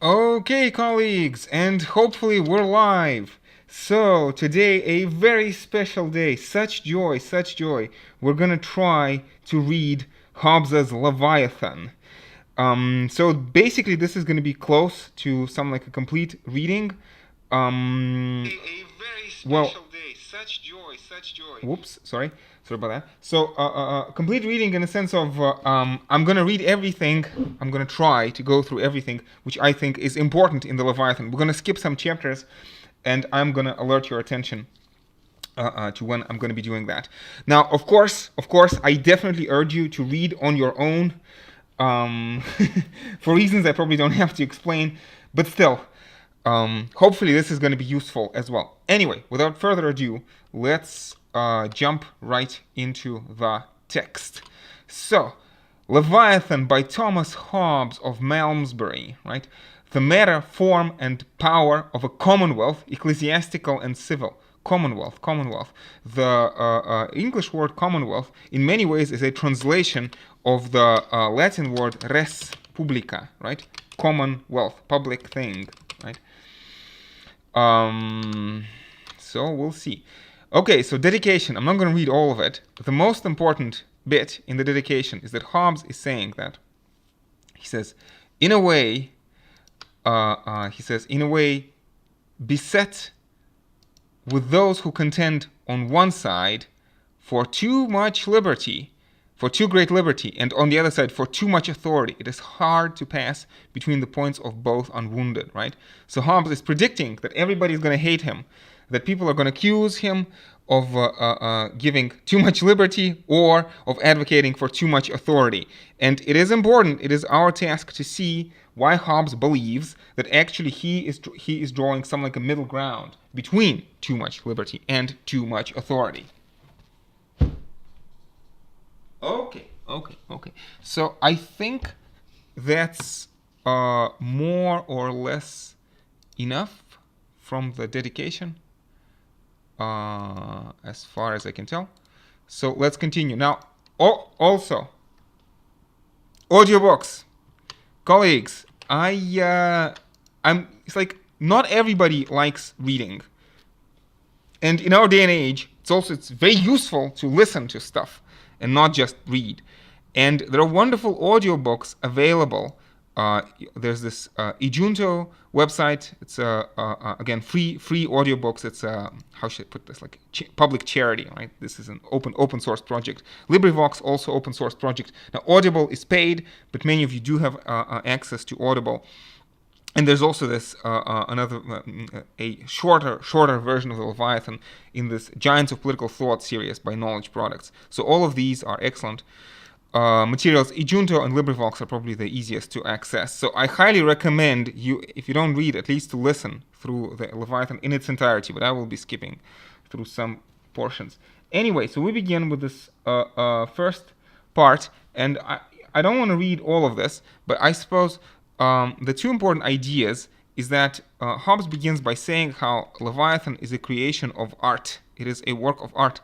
Okay, colleagues, and hopefully we're live. So, today a very special day. Such joy, such joy. We're gonna try to read Hobbes's Leviathan. So basically, this is gonna be close to some like a complete reading. A very special day. Such joy, such joy. Whoops, sorry about that. So, complete reading in a sense of I'm gonna read everything. I'm gonna try to go through everything which I think is important in the Leviathan. We're gonna skip some chapters, and I'm gonna alert your attention to when I'm gonna be doing that. Now, of course, I definitely urge you to read on your own, for reasons I probably don't have to explain, but still. Hopefully this is going to be useful as well. Anyway, without further ado, let's jump right into the text. So, Leviathan by Thomas Hobbes of Malmesbury, right? The matter, form, and power of a commonwealth, ecclesiastical and civil. Commonwealth. The English word commonwealth, in many ways, is a translation of the Latin word res publica, right? Commonwealth, public thing, right? So we'll see. Okay, so dedication. I'm not going to read all of it. The most important bit in the dedication is that Hobbes is saying that he says, in a way, beset with those who contend on one side for too much liberty, for too great liberty, and on the other side for too much authority. It is hard to pass between the points of both unwounded, right? So Hobbes is predicting that everybody is going to hate him, that people are going to accuse him of giving too much liberty or of advocating for too much authority. And it is important, it is our task to see why Hobbes believes that actually he is drawing some like a middle ground between too much liberty and too much authority. Okay. So I think that's more or less enough from the dedication, as far as I can tell. So let's continue. Now, also, audiobooks. Colleagues, it's like not everybody likes reading. And in our day and age, it's very useful to listen to stuff and not just read. And there are wonderful audiobooks available. There's this Ijunto website. It's again free audiobooks. It's how should I put this, like public charity, right? This is an open source project. LibriVox also open source project. Now Audible is paid, but many of you do have access to Audible. And there's also this a shorter version of the Leviathan in this Giants of Political Thought series by Knowledge Products. So all of these are excellent materials. Ijunto and LibriVox are probably the easiest to access. So I highly recommend you, if you don't read, at least to listen through the Leviathan in its entirety, but I will be skipping through some portions. Anyway, so we begin with this first part, and I don't want to read all of this, but I suppose the two important ideas is that Hobbes begins by saying how Leviathan is a creation of art. It is a work of art.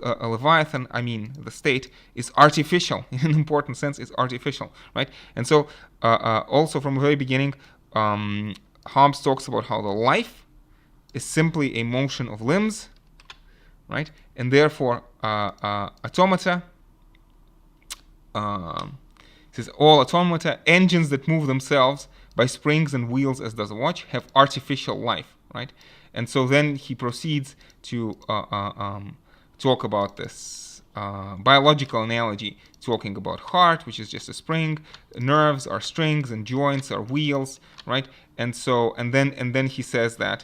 A Leviathan, I mean the state, is artificial. In an important sense, it's artificial, right? And so also from the very beginning, Hobbes talks about how the life is simply a motion of limbs, right? And therefore, automata, says all automata, engines that move themselves by springs and wheels as does a watch, have artificial life, right? And so then he proceeds to talk about this biological analogy, talking about heart, which is just a spring, nerves are strings, and joints are wheels, right? And so and then he says that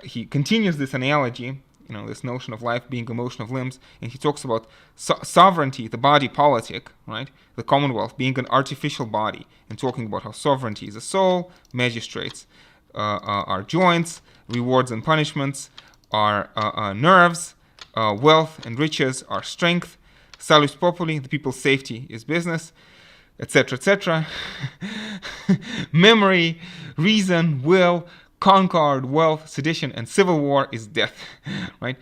he continues this analogy, this notion of life being a motion of limbs, and he talks about sovereignty, the body politic, right? The commonwealth being an artificial body, and talking about how sovereignty is a soul, magistrates are joints, rewards and punishments are nerves, wealth and riches are strength, salus populi, the people's safety is business, etc., etc. Memory, reason, will, concord, wealth, sedition, and civil war is death, right?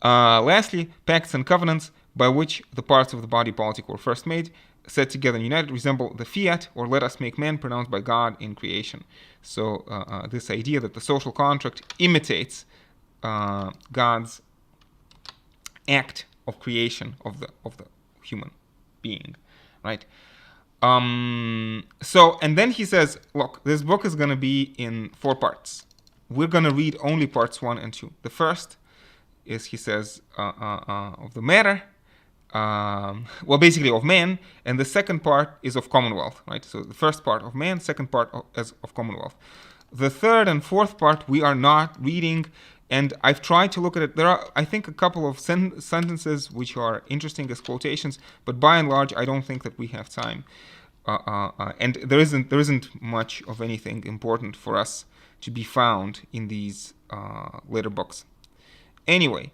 Lastly, pacts and covenants by which the parts of the body politic were first made, said together and united, resemble the fiat, or let us make man, pronounced by God in creation. So this idea that the social contract imitates God's act of creation of the human being, right? So, and then he says, look, this book is going to be in 4 parts. We're going to read only parts 1 and 2. The first is, he says, of the matter, well, basically of man, and the second part is of commonwealth, right? So the first part of man, second part of commonwealth. The third and fourth part we are not reading, and I've tried to look at it. There are, I think, a couple of sentences which are interesting as quotations, but by and large, I don't think that we have time. And there isn't much of anything important for us to be found in these later books. Anyway,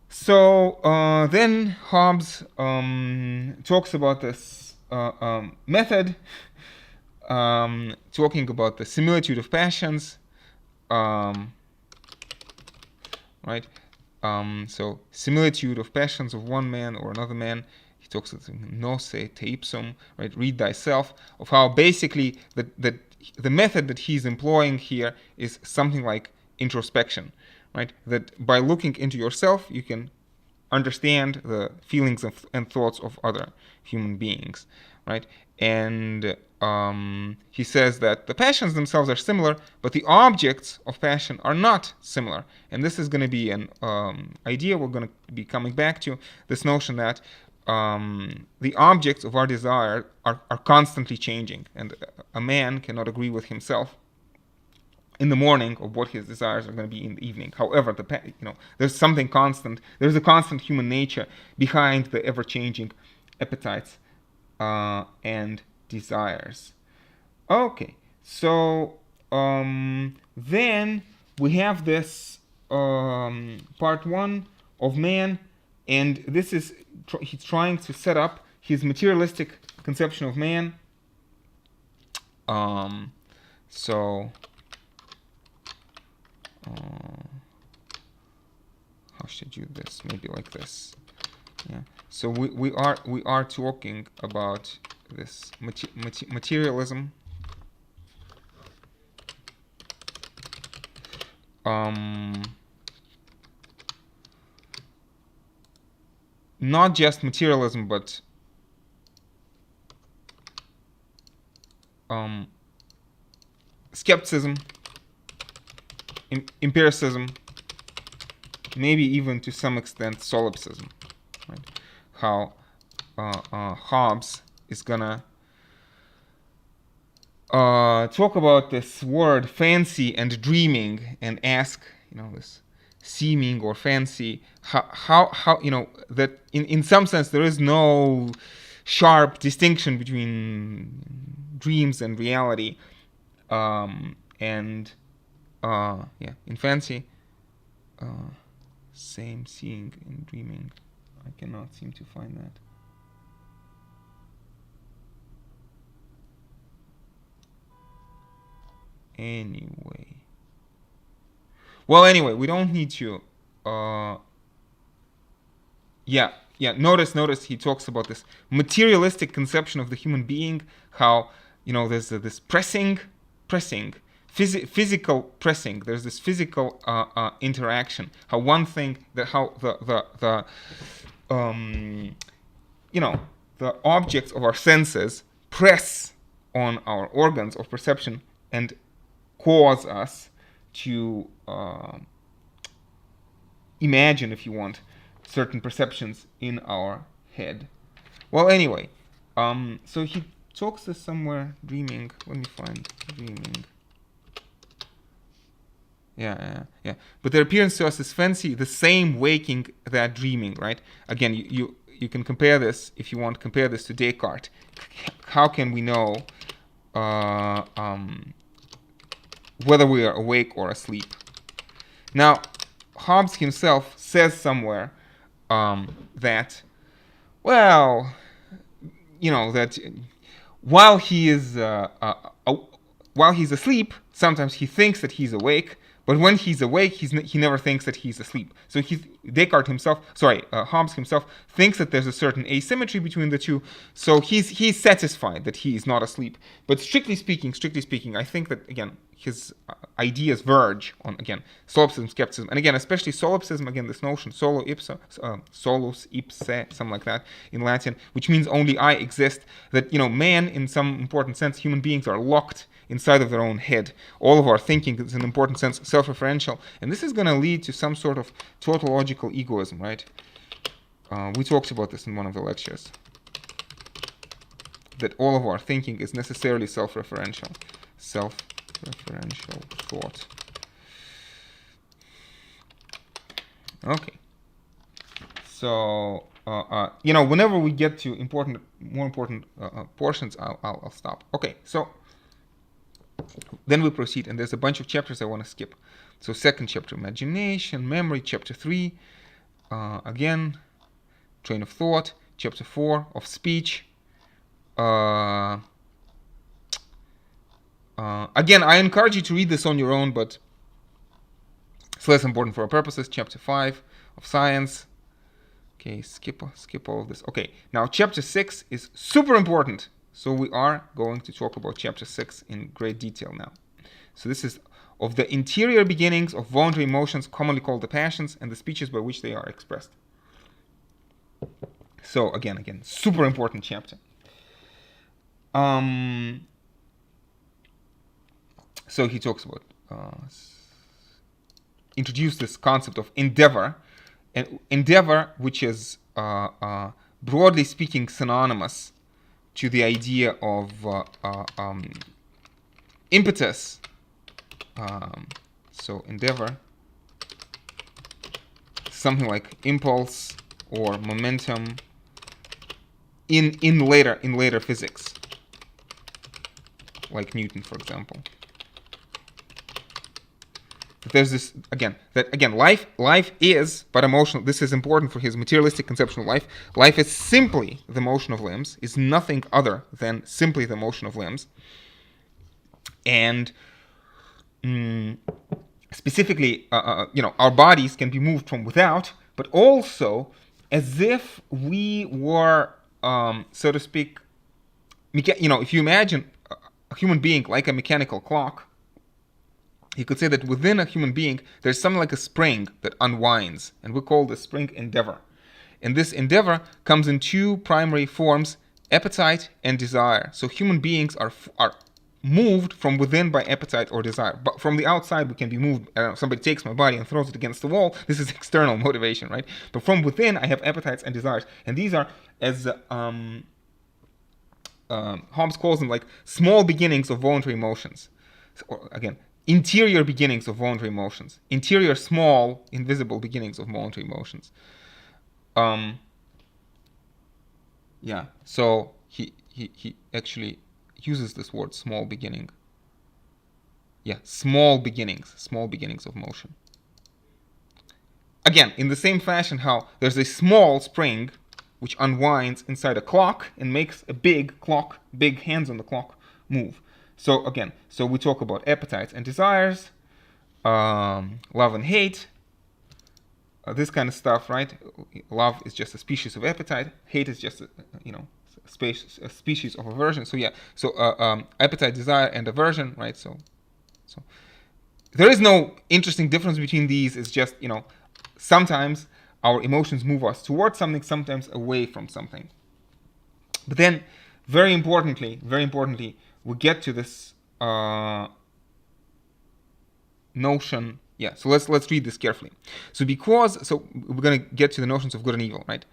so then Hobbes talks about this method, talking about the similitude of passions, right? So similitude of passions of one man or another man. He talks about nose te ipsum, right? Read thyself. Of how basically the method that he's employing here is something like introspection, right? That by looking into yourself, you can understand the feelings and thoughts of other human beings, right? And he says that the passions themselves are similar, but the objects of passion are not similar. And this is going to be an idea we're going to be coming back to, this notion that the objects of our desire are constantly changing, and a man cannot agree with himself in the morning of what his desires are going to be in the evening. However, there's something constant. There's a constant human nature behind the ever-changing appetites and desires. Okay, so then we have this part 1 of man, and this is he's trying to set up his materialistic conception of man. So how should I do this? Maybe like this. Yeah. So we are talking about this materialism. Not just materialism, but skepticism, empiricism, maybe even to some extent solipsism, right? How Hobbes is gonna talk about this word fancy and dreaming, and ask, this seeming or fancy, how that in some sense there is no sharp distinction between dreams and reality, and in fancy, same seeing and dreaming. I cannot seem to find that. Anyway, we don't need to. Notice he talks about this materialistic conception of the human being. How there's this pressing, physical pressing. There's this physical interaction. How one thing that how the objects of our senses press on our organs of perception and cause us to imagine, if you want, certain perceptions in our head. Well, anyway, so he talks this somewhere, dreaming. Let me find dreaming. Yeah. But there appears to us as fancy, the same waking that dreaming, right? Again, you can compare this, if you want, compare this to Descartes. How can we know whether we are awake or asleep? Now, Hobbes himself says somewhere that, that while he's asleep, sometimes he thinks that he's awake, But when he's awake, he never thinks that he's asleep. So Hobbes himself thinks that there's a certain asymmetry between the two. So he's satisfied that he is not asleep. But strictly speaking, I think that again his ideas verge on again solipsism, skepticism, and again especially solipsism. Again, this notion solus ipse, something like that in Latin, which means only I exist. That man in some important sense, human beings are locked inside of their own head. All of our thinking is in an important sense self-referential, and this is going to lead to some sort of tautological egoism, right? We talked about this in one of the lectures, that all of our thinking is necessarily self-referential thought. Okay, so whenever we get to more important portions, I'll stop. Okay, so then we proceed, and there's a bunch of chapters I want to skip. So second chapter, imagination, memory. Chapter 3, again, train of thought. Chapter 4, of speech. Again, I encourage you to read this on your own, but it's less important for our purposes. Chapter 5, of science. Okay, skip all of this. Okay, now chapter 6 is super important. So we are going to talk about chapter 6 in great detail now. So this is of the interior beginnings of voluntary emotions, commonly called the passions, and the speeches by which they are expressed. So again, super important chapter. So he talks about introduce this concept of endeavor, and endeavor, which is broadly speaking synonymous to the idea of impetus. So endeavor, something like impulse or momentum in later physics, like Newton, for example. But there's this life is but emotional. This is important for his materialistic conception of life. Life is simply the motion of limbs, is nothing other than simply the motion of limbs. And specifically, our bodies can be moved from without, but also as if we were, so to speak, if you imagine a human being like a mechanical clock, you could say that within a human being, there's something like a spring that unwinds, and we call this spring endeavor. And this endeavor comes in two primary forms, appetite and desire. So human beings are moved from within by appetite or desire. But from the outside, we can be moved. Somebody takes my body and throws it against the wall. This is external motivation, right? But from within, I have appetites and desires. And these are, as Hobbes calls them, like small beginnings of voluntary emotions. So, again, interior beginnings of voluntary emotions. Interior, small, invisible beginnings of voluntary emotions. So he actually uses this word small beginning. Small beginnings of motion. Again, in the same fashion how there's a small spring which unwinds inside a clock and makes a big hands on the clock move. So again, we talk about appetites and desires, love and hate, this kind of stuff, right? Love is just a species of appetite. Hate is just a species of aversion. So appetite, desire, and aversion, right? So there is no interesting difference between these. It's just sometimes our emotions move us towards something, sometimes away from something. But then, very importantly, we get to this notion. So let's read this carefully. So we're going to get to the notions of good and evil, right?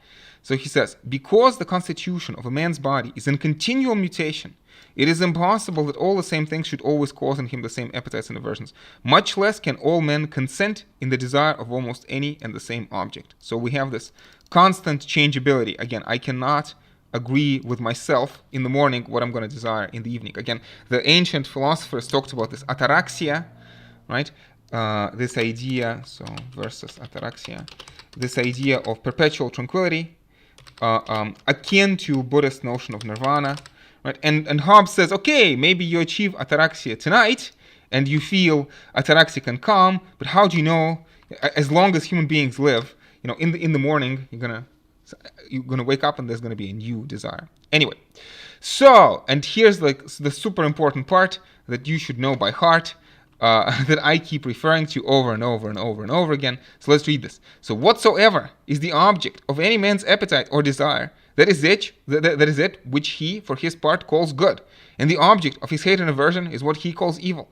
So he says, because the constitution of a man's body is in continual mutation, it is impossible that all the same things should always cause in him the same appetites and aversions. Much less can all men consent in the desire of almost any and the same object. So we have this constant changeability. Again, I cannot agree with myself in the morning what I'm going to desire in the evening. Again, the ancient philosophers talked about this ataraxia, right? This idea, versus ataraxia, this idea of perpetual tranquility, akin to Buddhist notion of nirvana, right? And Hobbes says, okay, maybe you achieve ataraxia tonight, and you feel ataraxic and calm. But how do you know? As long as human beings live, in the morning you're gonna wake up and there's gonna be a new desire. Anyway, so, and here's the super important part that you should know by heart, that I keep referring to over and over and over and over again. So let's read this. So whatsoever is the object of any man's appetite or desire, that is it which he, for his part, calls good. And the object of his hate and aversion is what he calls evil.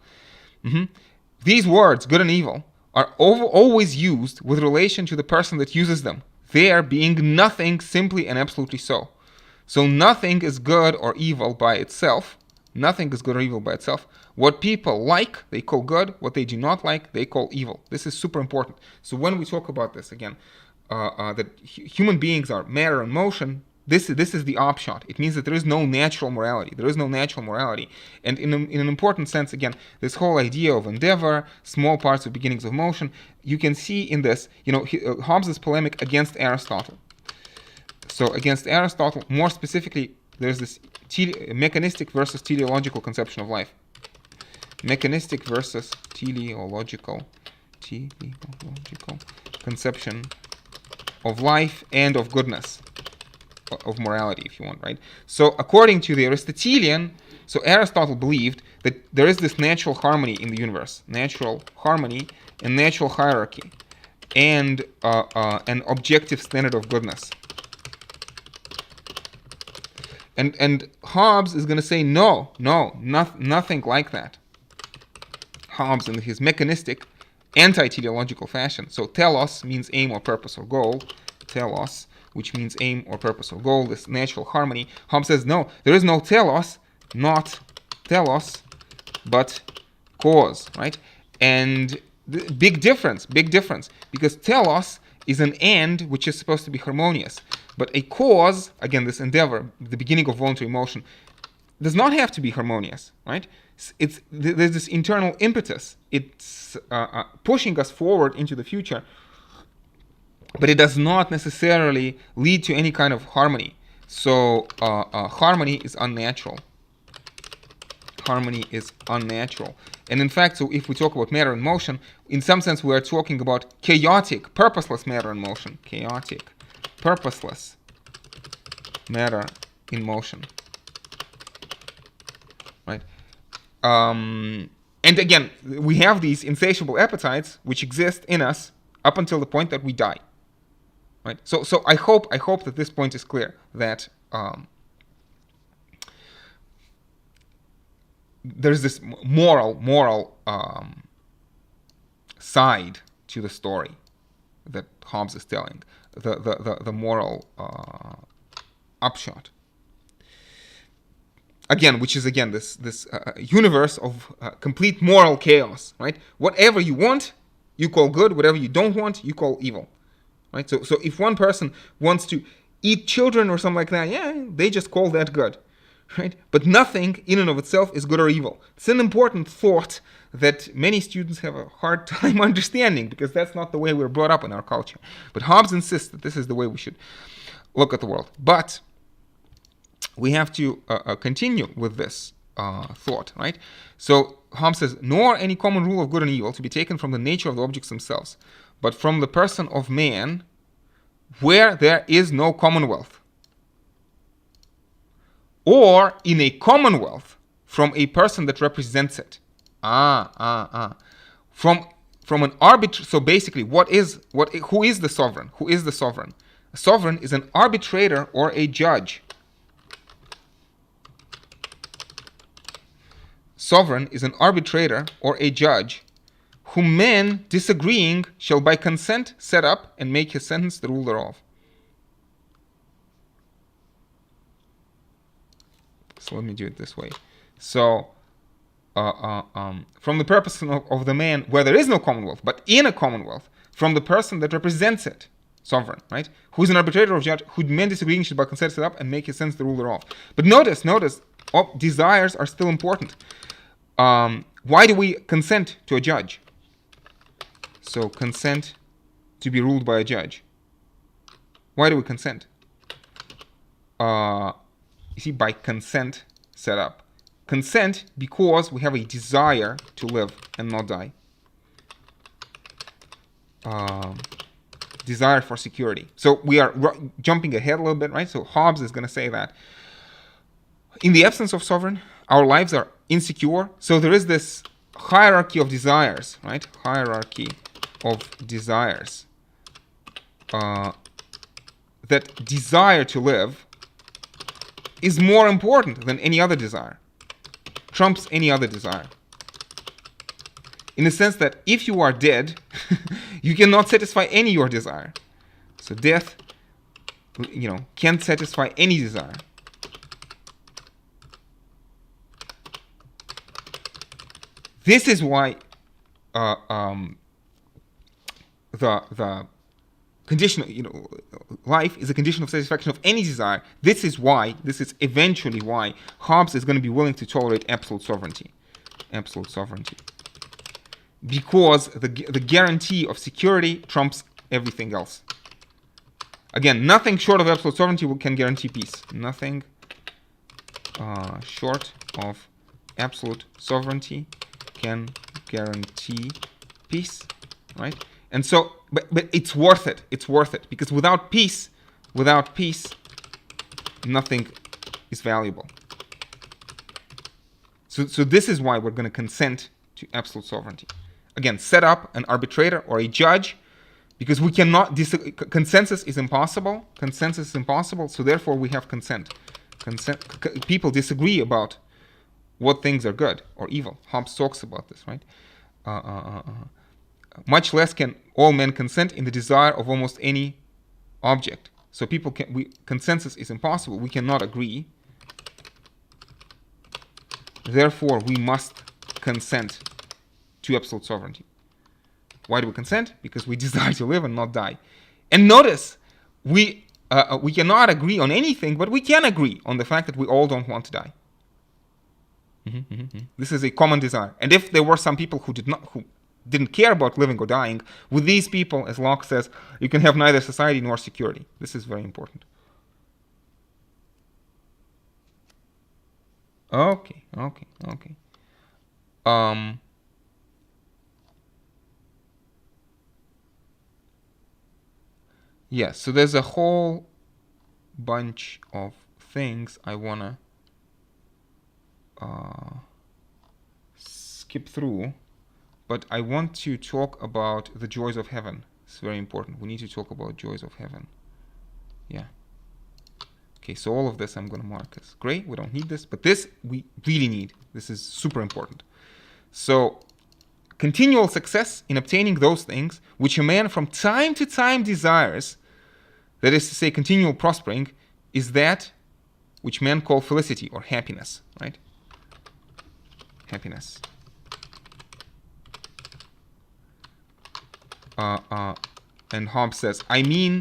These words, good and evil, are always used with relation to the person that uses them, there being nothing simply and absolutely so. So nothing is good or evil by itself. Nothing is good or evil by itself. What people like, they call good. What they do not like, they call evil. This is super important. So when we talk about this again, that human beings are matter and motion, this is the upshot. It means that there is no natural morality. There is no natural morality. And in an important sense, again, this whole idea of endeavor, small parts of beginnings of motion, you can see in this, Hobbes' polemic against Aristotle. So against Aristotle, more specifically, there's this mechanistic versus teleological conception of life. Mechanistic versus teleological conception of life and of goodness, of morality, if you want, right? So according to the Aristotelian, so Aristotle believed that there is this natural harmony in the universe, natural harmony and natural hierarchy, and an objective standard of goodness. And Hobbes is going to say nothing like that. Hobbes, in his mechanistic, anti-teleological fashion. So telos means aim or purpose or goal. Telos, which means aim or purpose or goal, this natural harmony. Hobbes says no, there is no telos, not telos, but cause, right? And big difference, because telos is an end which is supposed to be harmonious. But a cause, again, this endeavor, the beginning of voluntary motion, does not have to be harmonious, right? There's this internal impetus. It's pushing us forward into the future, but it does not necessarily lead to any kind of harmony. So harmony is unnatural. Harmony is unnatural. And in fact, so if we talk about matter and motion, in some sense we are talking about chaotic, purposeless matter and motion. Chaotic, purposeless matter in motion. Right? And again, we have these insatiable appetites which exist in us up until the point that we die. Right? So I hope that this point is clear, that there's this moral side to the story that Hobbes is telling, the moral upshot. Again, which is this universe of complete moral chaos, right? Whatever you want, you call good. Whatever you don't want, you call evil, right? So if one person wants to eat children or something like that, yeah, they just call that good, right? But nothing in and of itself is good or evil. It's an important thought that many students have a hard time understanding, because that's not the way we're brought up in our culture. But Hobbes insists that this is the way we should look at the world. But we have to continue with this thought, right? So Hobbes says, nor any common rule of good and evil to be taken from the nature of the objects themselves, but from the person of man, where there is no commonwealth, or in a commonwealth from a person that represents it. From an arbitrary. So basically, who is the sovereign? Who is the sovereign? A sovereign is an arbitrator or a judge. Sovereign is an arbitrator or a judge, whom men disagreeing shall by consent set up and make his sentence the rule thereof. So let me do it this way. So from the purpose of the man where there is no commonwealth, but in a commonwealth, from the person that represents it, sovereign, right? Who is an arbitrator or judge, who men disagreeing shall by consent set up and make his sentence the rule thereof. But notice, desires are still important. Why do we consent to a judge? So consent to be ruled by a judge. Why do we consent? You see, by consent set up. consent because we have a desire to live and not die. Desire for security. So we are jumping ahead a little bit, right? So Hobbes is going to say that in the absence of sovereign, our lives are insecure. So there is this hierarchy of desires, right? Hierarchy of desires. That desire to live is more important than any other desire. Trumps any other desire. In the sense that if you are dead, you cannot satisfy any your desire. So death, can't satisfy any desire. This is why the condition, life is a condition of satisfaction of any desire. This is eventually why Hobbes is going to be willing to tolerate absolute sovereignty. Absolute sovereignty. Because the guarantee of security trumps everything else. Again, nothing short of absolute sovereignty can guarantee peace. Nothing short of absolute sovereignty can guarantee peace, right? And so, but it's worth it. It's worth it because without peace, nothing is valuable. So this is why we're going to consent to absolute sovereignty. Again, set up an arbitrator or a judge, because we cannot consensus is impossible. Consensus is impossible. So therefore, we have consent. People disagree about what things are good or evil. Hobbes talks about this, right? Much less can all men consent in the desire of almost any object. So consensus is impossible. We cannot agree. Therefore, we must consent to absolute sovereignty. Why do we consent? Because we desire to live and not die. And notice, we cannot agree on anything, but we can agree on the fact that we all don't want to die. This is a common desire. And if there were some people who didn't care about living or dying, with these people, as Locke says, you can have neither society nor security. This is very important. Okay. Yes, so there's a whole bunch of things I wanna skip through, but I want to talk about the joys of heaven. It's very important. We need to talk about joys of heaven. Yeah. Okay, so all of this I'm going to mark as gray. We don't need this, but this we really need. This is super important. So, continual success in obtaining those things which a man from time to time desires, that is to say, continual prospering, is that which men call felicity or happiness, right? Happiness. And Hobbes says, I mean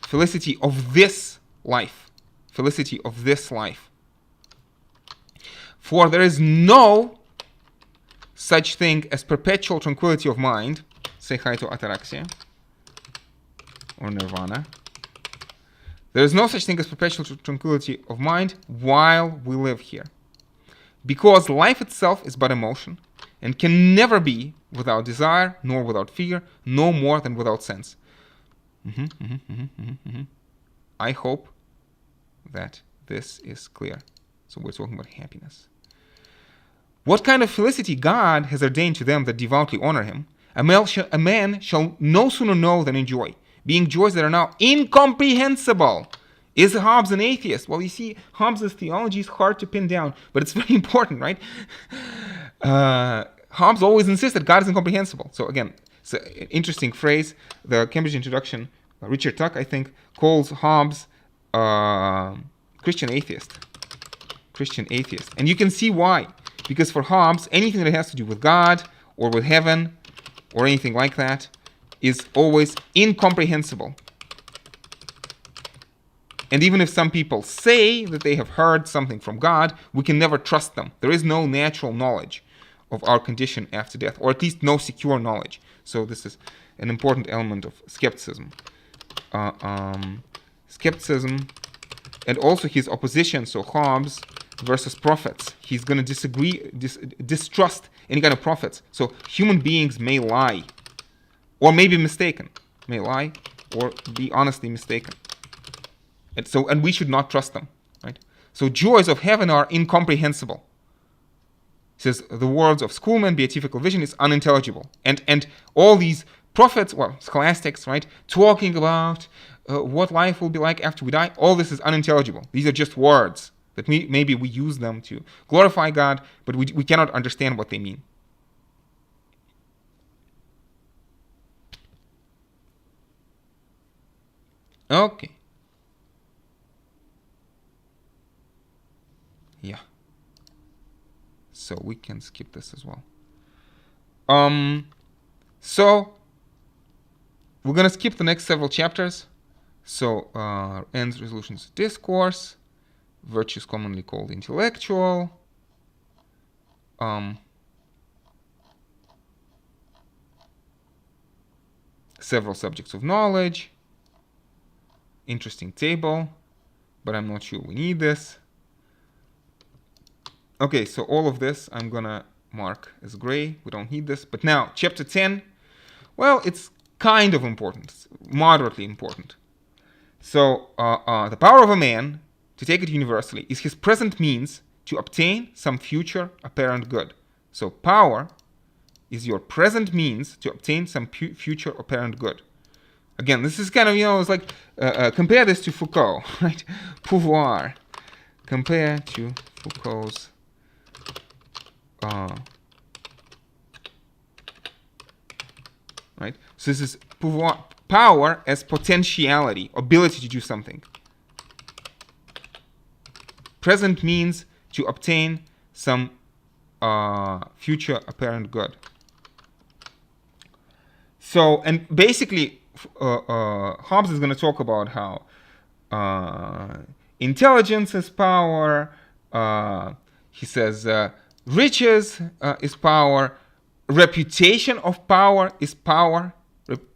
felicity of this life. Felicity of this life. For there is no such thing as perpetual tranquility of mind, say hi to ataraxia, or nirvana. There is no such thing as perpetual tranquility of mind while we live here. Because life itself is but emotion, and can never be without desire, nor without fear, no more than without sense. I hope that this is clear. So we're talking about happiness. What kind of felicity God has ordained to them that devoutly honor him, a man shall no sooner know than enjoy, being joys that are now incomprehensible. Is Hobbes an atheist? Well, you see, Hobbes' theology is hard to pin down, but it's very important, right? Hobbes always insists that God is incomprehensible. So again, it's an interesting phrase. The Cambridge Introduction, Richard Tuck, I think, calls Hobbes Christian atheist. Christian atheist. And you can see why. Because for Hobbes, anything that has to do with God or with heaven or anything like that is always incomprehensible. And even if some people say that they have heard something from God, we can never trust them. There is no natural knowledge of our condition after death, or at least no secure knowledge. So this is an important element of skepticism. Skepticism, and also his opposition. So Hobbes versus prophets. He's going to distrust any kind of prophets. So human beings may lie, or may be mistaken, may lie, or be honestly mistaken. And we should not trust them, right? So joys of heaven are incomprehensible. He says the words of schoolmen, beatifical vision is unintelligible, and all these prophets, well, scholastics, right, talking about what life will be like after we die, all this is unintelligible. These are just words that maybe we use them to glorify God, but we cannot understand what they mean. Okay. Yeah. So we can skip this as well. So we're gonna skip the next several chapters. So ends, resolutions, discourse, virtues commonly called intellectual, several subjects of knowledge, interesting table, but I'm not sure we need this. Okay, so all of this I'm gonna mark as gray. We don't need this. But now, chapter 10, well, it's kind of important, it's moderately important. So the power of a man, to take it universally, is his present means to obtain some future apparent good. So power is your present means to obtain some future apparent good. Again, this is kind of, it's like, compare this to Foucault, right? Pouvoir. Compare to Foucault's right? So this is pouvoir, power as potentiality, ability to do something. Present means to obtain some future apparent good. So, and basically, Hobbes is going to talk about how intelligence is power. He says riches is power. Reputation of power is power.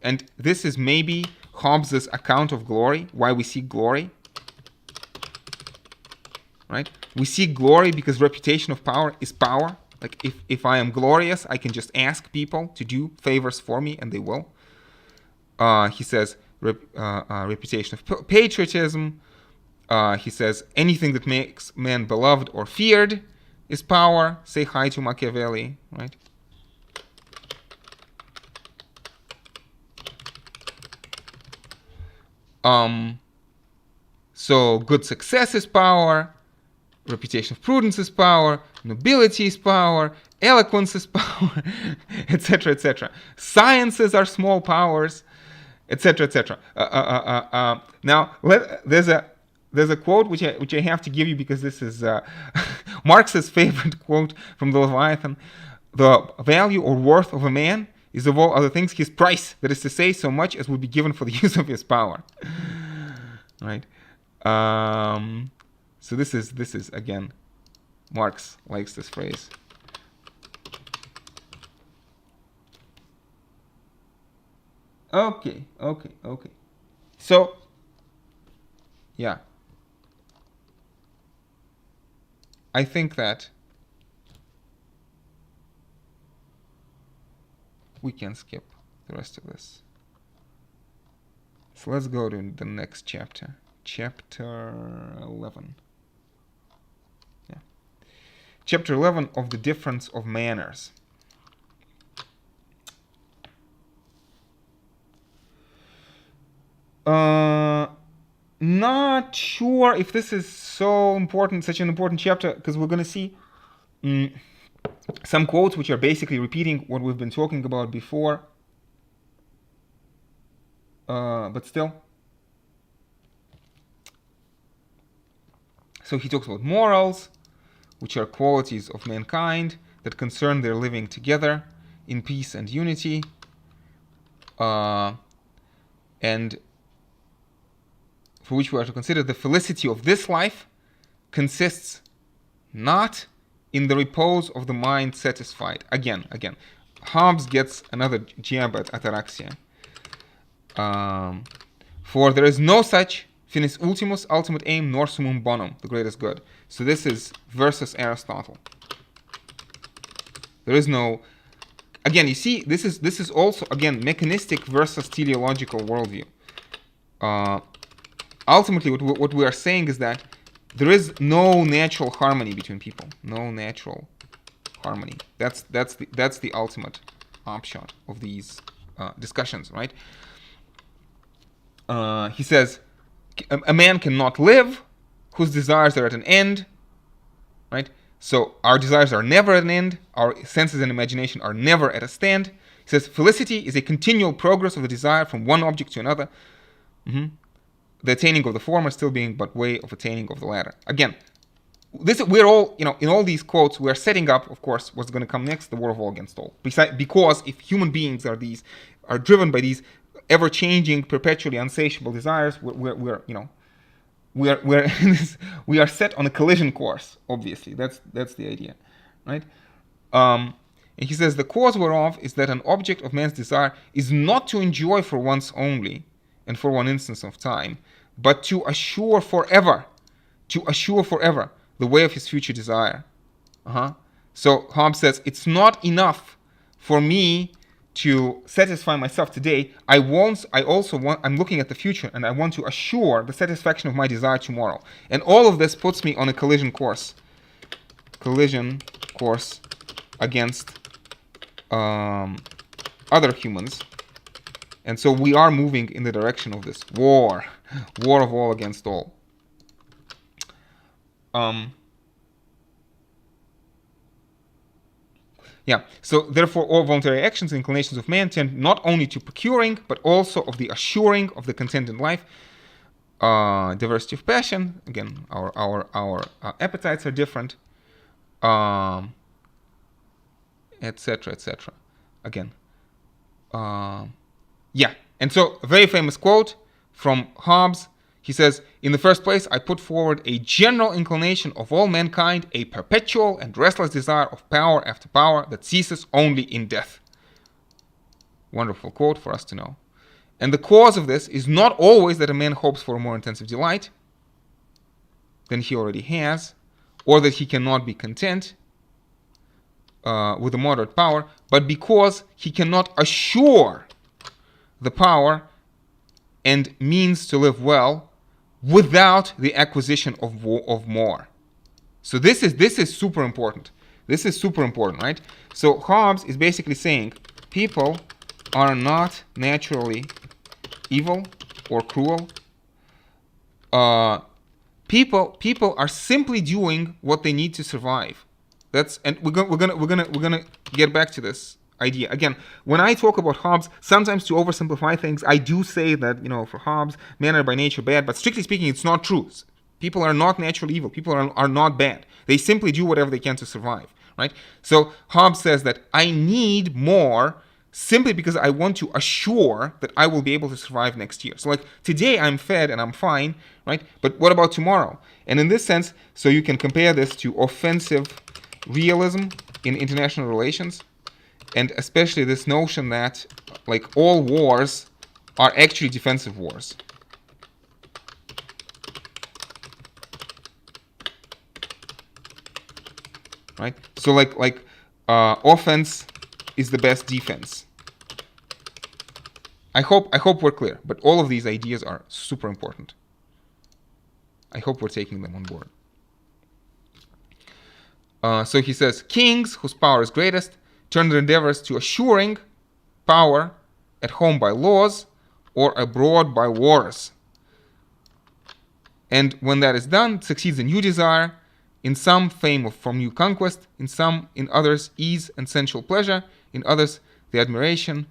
And this is maybe Hobbes' account of glory, why we seek glory. Right? We seek glory because reputation of power is power. Like if I am glorious, I can just ask people to do favors for me, and they will. He says reputation of patriotism. He says anything that makes man beloved or feared is power. Say hi to Machiavelli, right? So good success is power. Reputation of prudence is power, nobility is power, eloquence is power, etc., etc. Sciences are small powers, etc., etc. Now, there's a quote which I have to give you because this is Marx's favorite quote from the Leviathan. The value or worth of a man is of all other things his price, that is to say, so much as would be given for the use of his power. Right? So this is again, Marx likes this phrase. Okay. So, yeah. I think that we can skip the rest of this. So let's go to the next chapter. Chapter 11. Yeah. Chapter 11 of the difference of manners. Not sure if this is so important, such an important chapter, because we're going to see some quotes which are basically repeating what we've been talking about before. But still. So he talks about morals, which are qualities of mankind that concern their living together in peace and unity. And for which we are to consider the felicity of this life consists not in the repose of the mind satisfied. Again, Hobbes gets another jab at ataraxia. For there is no such finis ultimus, ultimate aim, nor summum bonum, the greatest good. So this is versus Aristotle. There is no, again, you see, this is also, again, mechanistic versus teleological worldview. Ultimately, what we are saying is that there is no natural harmony between people. No natural harmony. That's the ultimate upshot of these discussions, right? He says, a man cannot live whose desires are at an end, right? So our desires are never at an end. Our senses and imagination are never at a stand. He says, felicity is a continual progress of the desire from one object to another. The attaining of the former still being but way of attaining of the latter. Again, we're all, in all these quotes, we're setting up, of course, what's going to come next, the war of all against all. Because if human beings are driven by these ever-changing, perpetually insatiable desires, we are set on a collision course. Obviously, that's the idea, right? And he says the cause whereof is that an object of man's desire is not to enjoy for once only, and for one instance of time, but to assure forever, the way of his future desire. So Hobbes says it's not enough for me to satisfy myself today. I'm looking at the future, and I want to assure the satisfaction of my desire tomorrow. And all of this puts me on a collision course against other humans. And so we are moving in the direction of this war of all against all. So therefore all voluntary actions and inclinations of man tend not only to procuring, but also of the assuring of the content in life. Diversity of passion, again, our appetites are different, etc., etc. Again, and so a very famous quote from Hobbes. He says, in the first place, I put forward a general inclination of all mankind, a perpetual and restless desire of power after power that ceases only in death. Wonderful quote for us to know. And the cause of this is not always that a man hopes for a more intensive delight than he already has, or that he cannot be content with a moderate power, but because he cannot assure the power and means to live well without the acquisition of more. So this is super important. This is super important, right? So Hobbes is basically saying people are not naturally evil or cruel. People are simply doing what they need to survive. And we're gonna get back to this idea. Again, when I talk about Hobbes, sometimes to oversimplify things, I do say that, for Hobbes, men are by nature bad, but strictly speaking, it's not true. People are not naturally evil. People are not bad. They simply do whatever they can to survive, right? So Hobbes says that I need more simply because I want to assure that I will be able to survive next year. So like today I'm fed and I'm fine, right? But what about tomorrow? And in this sense, so you can compare this to offensive realism in international relations, and especially this notion that like all wars are actually defensive wars. Right? So like offense is the best defense. I hope we're clear, but all of these ideas are super important. I hope we're taking them on board. So he says, kings whose power is greatest turn their endeavors to assuring power at home by laws or abroad by wars. And when that is done, succeeds a new desire, in some fame from new conquest, in others ease and sensual pleasure, in others the admiration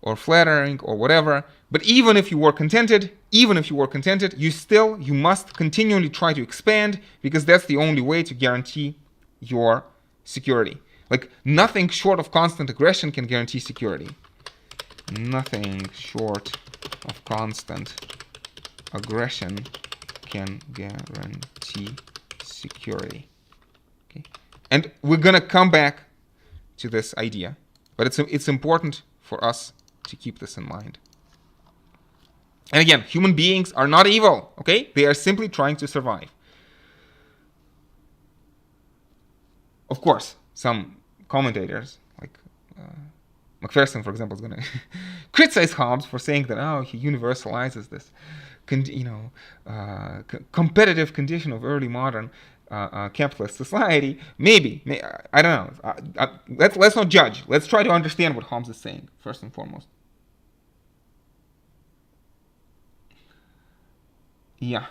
or flattering or whatever. But even if you were contented, you must continually try to expand, because that's the only way to guarantee your security. Like nothing short of constant aggression can guarantee security. Nothing short of constant aggression can guarantee security. Okay, and we're gonna come back to this idea, but it's important for us to keep this in mind. And again, human beings are not evil. Okay, they are simply trying to survive. of course, some commentators, like Macpherson, for example, is going to criticize Hobbes for saying that, he universalizes this, competitive condition of early modern capitalist society. Maybe, I don't know. Let's not judge. Let's try to understand what Hobbes is saying, first and foremost. Yeah.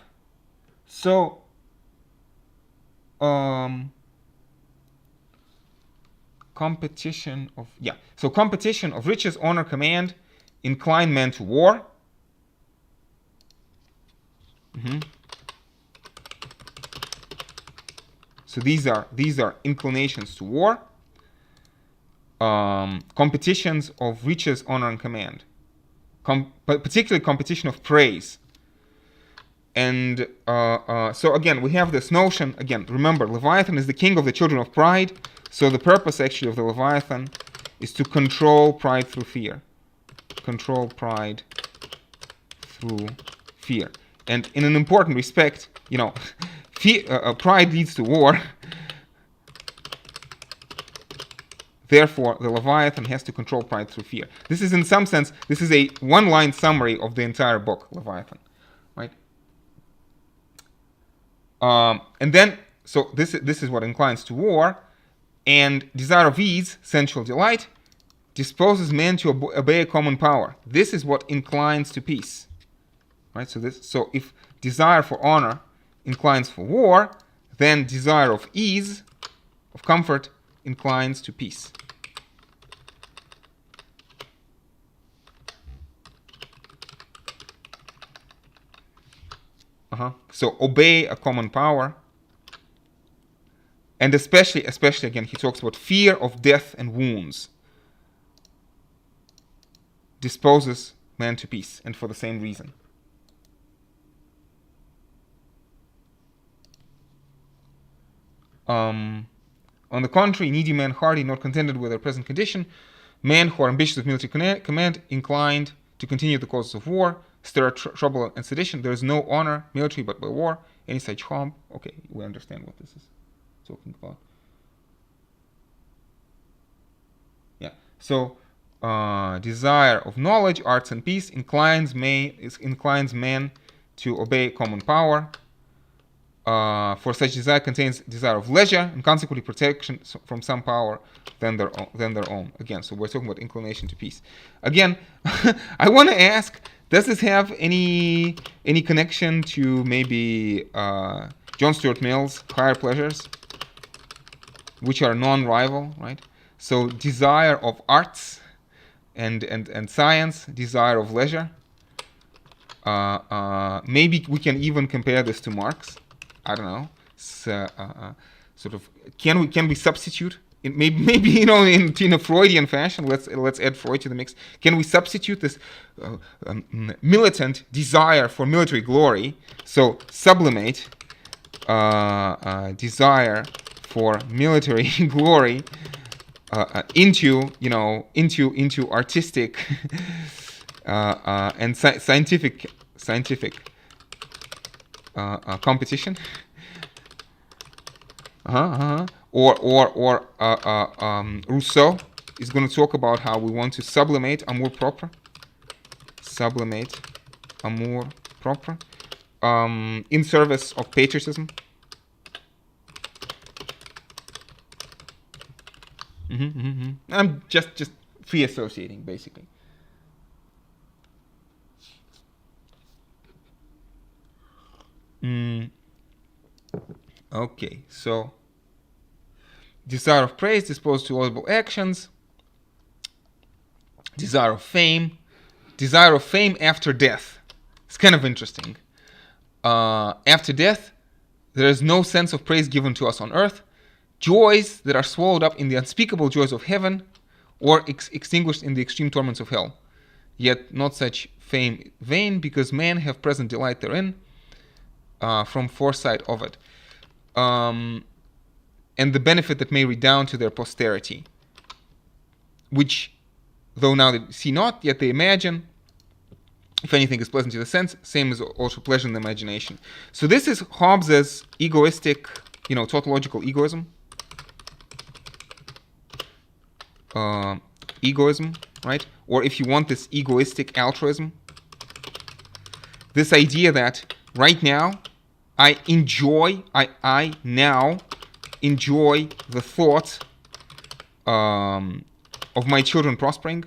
So, competition of riches, honor, command, incline men to war. So these are inclinations to war. Competitions of riches, honor, and command. But particularly competition of praise. And so again, we have this notion. Again, remember, Leviathan is the king of the children of pride. So the purpose actually of the Leviathan is to control pride through fear. Control pride through fear. And in an important respect, pride leads to war. Therefore, the Leviathan has to control pride through fear. This is, in some sense, this is a one-line summary of the entire book, Leviathan, right? And then, so this is what inclines to war, and desire of ease, sensual delight, disposes men to obey a common power. This is what inclines to peace, right? So if desire for honor inclines for war, then desire of ease, of comfort, inclines to peace. So obey a common power. And especially again, he talks about fear of death and wounds disposes man to peace, and for the same reason. On the contrary, needy men, hardy, not contented with their present condition, men who are ambitious of military command, inclined to continue the causes of war, stir trouble and sedition. There is no honor, military, but by war. Any such harm. Okay, we understand what this is talking about. Yeah. So, desire of knowledge, arts, and peace inclines man to obey common power. For such desire contains desire of leisure and consequently protection from some power than their own. Again, so we're talking about inclination to peace. Again, I want to ask: does this have any connection to maybe John Stuart Mill's higher pleasures, which are non-rival, right? So desire of arts and science, desire of leisure. Maybe we can even compare this to Marx. I don't know. So, sort of, can we substitute? Maybe in a Freudian fashion. Let's add Freud to the mix. Can we substitute this militant desire for military glory? So sublimate desire for military glory into artistic and scientific competition. Or Rousseau is going to talk about how we want to sublimate amour propre. Sublimate amour propre in service of patriotism. I'm just free associating, basically. Okay, so desire of praise disposed to laudable actions, desire of fame after death. It's kind of interesting. After death, there is no sense of praise given to us on earth. Joys that are swallowed up in the unspeakable joys of heaven or extinguished in the extreme torments of hell. Yet not such fame vain, because men have present delight therein, from foresight of it. And the benefit that may redound to their posterity, which, though now they see not, yet they imagine, if anything is pleasant to the sense, same as also pleasure in the imagination. So this is Hobbes's egoistic, tautological egoism. egoism, right? Or if you want, this egoistic altruism. This idea that right now I now enjoy the thought of my children prospering.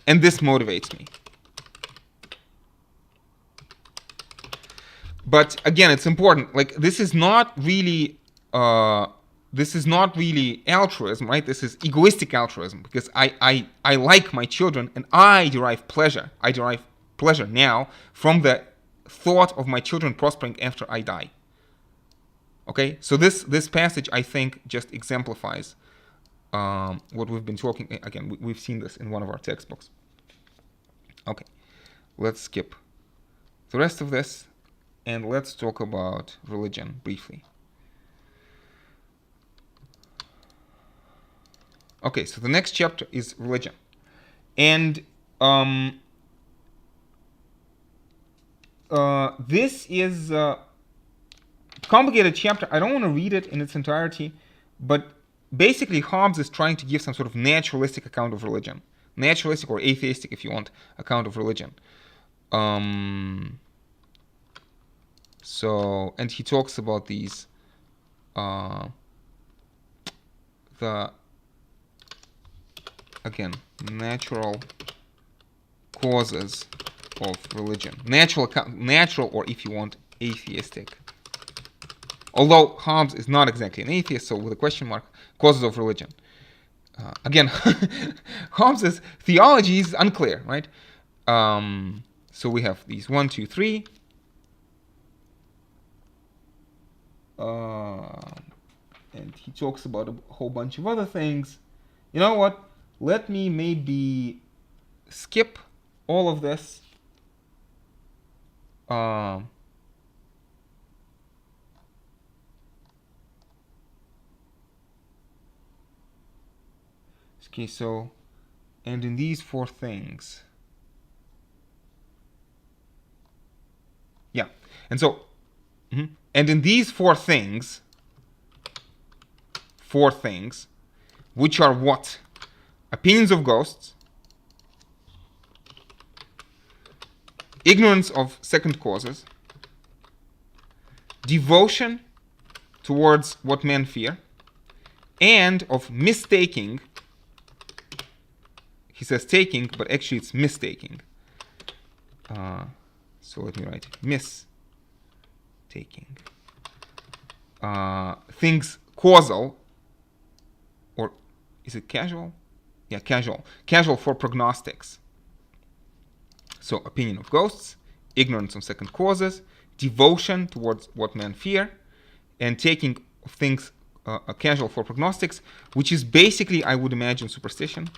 And this motivates me. But again, it's important. Like, this is not really altruism, right? This is egoistic altruism, because I like my children and I derive pleasure. I derive pleasure now from the thought of my children prospering after I die. Okay, so this passage, I think, just exemplifies what we've been talking. Again, we've seen this in one of our textbooks. Okay, let's skip the rest of this and let's talk about religion briefly. Okay, so the next chapter is religion. And this is a complicated chapter. I don't want to read it in its entirety, but basically Hobbes is trying to give some sort of naturalistic account of religion. Naturalistic or atheistic, if you want, account of religion. So, and he talks about these, natural causes of religion. Natural, or if you want, atheistic. Although Hobbes is not exactly an atheist, so with a question mark, causes of religion. Again, Hobbes' theology is unclear, right? So we have these 1, 2, 3. And he talks about a whole bunch of other things. You know what? Let me maybe skip all of this. Okay, so, and in these 4 things. Yeah, and so, and in these 4 things, which are what? Opinions of ghosts, ignorance of second causes, devotion towards what men fear, and of mistaking. He says taking, but actually it's mistaking. So let me write mistaking. Things causal, or is it casual? Yeah, casual. Casual for prognostics. So opinion of ghosts, ignorance of second causes, devotion towards what men fear, and taking of things casual for prognostics, which is basically, I would imagine, superstition.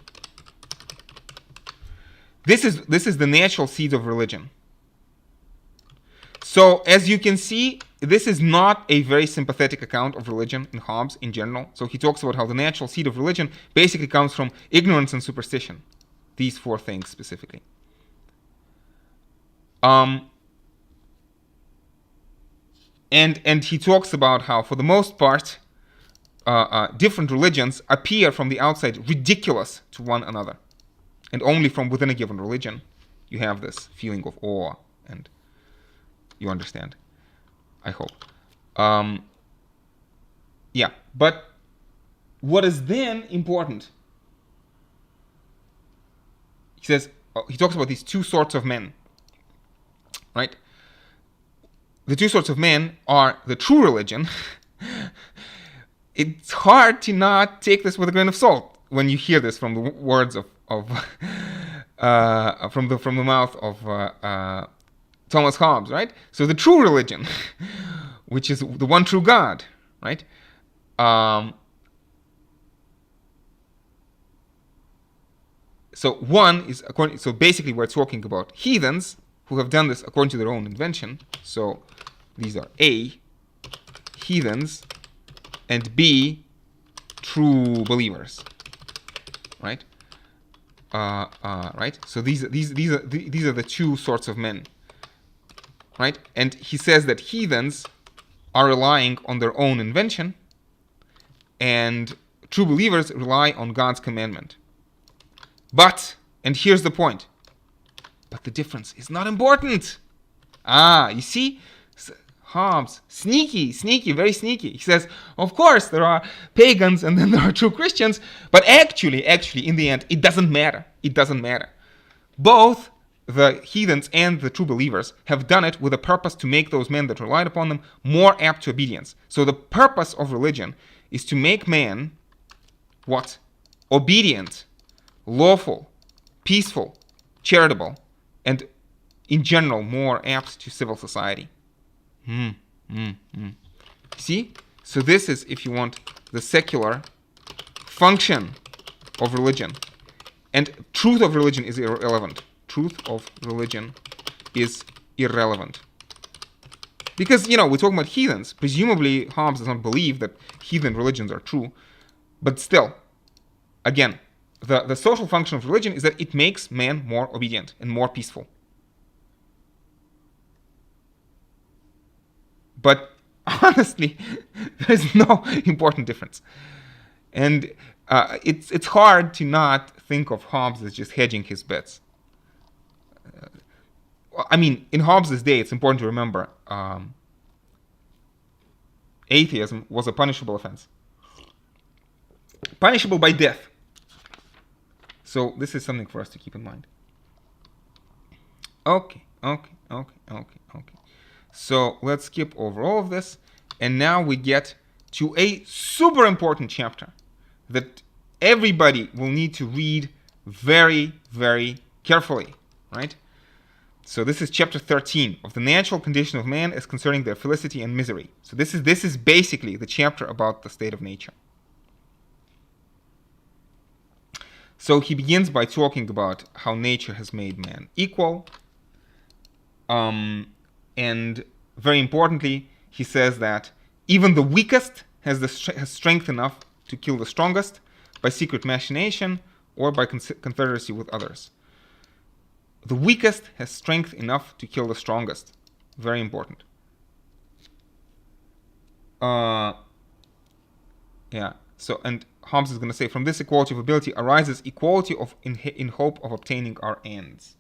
This is the natural seed of religion. So as you can see, this is not a very sympathetic account of religion in Hobbes in general. So he talks about how the natural seed of religion basically comes from ignorance and superstition. These 4 things specifically. And he talks about how, for the most part, different religions appear from the outside ridiculous to one another. And only from within a given religion you have this feeling of awe, and you understand, I hope. Yeah, but what is then important? He says, he talks about these 2 sorts of men, right? The 2 sorts of men are the true religion. It's hard to not take this with a grain of salt when you hear this from the words from the mouth of Thomas Hobbes, right? So the true religion, which is the one true God, right? So one is according. So basically, we're talking about heathens who have done this according to their own invention. So these are A, heathens, and B, true believers, right? Right. So these are the 2 sorts of men, right? And he says that heathens are relying on their own invention, and true believers rely on God's commandment. But, and here's the point, but the difference is not important. You see? Hobbes, sneaky, very sneaky. He says, of course, there are pagans and then there are true Christians, but actually, in the end, it doesn't matter. It doesn't matter. Both the heathens and the true believers have done it with a purpose to make those men that relied upon them more apt to obedience. So the purpose of religion is to make man, what? Obedient, lawful, peaceful, charitable, and in general more apt to civil society. See? So this is, if you want, the secular function of religion. And truth of religion is irrelevant. Truth of religion is irrelevant. Because, we're talking about heathens. Presumably, Hobbes does not believe that heathen religions are true. But still, again, the social function of religion is that it makes man more obedient and more peaceful. But honestly, there's no important difference. And it's hard to not think of Hobbes as just hedging his bets. In Hobbes' day, it's important to remember, atheism was a punishable offense. Punishable by death. So this is something for us to keep in mind. Okay. So let's skip over all of this. And now we get to a super important chapter that everybody will need to read very, very carefully, right? So this is chapter 13 of the natural condition of man as concerning their felicity and misery. So this is basically the chapter about the state of nature. So he begins by talking about how nature has made man equal. And very importantly, he says that even the weakest has strength enough to kill the strongest by secret machination or by confederacy with others. The weakest has strength enough to kill the strongest. Very important. So, and Hobbes is going to say, from this equality of ability arises equality in hope of obtaining our ends.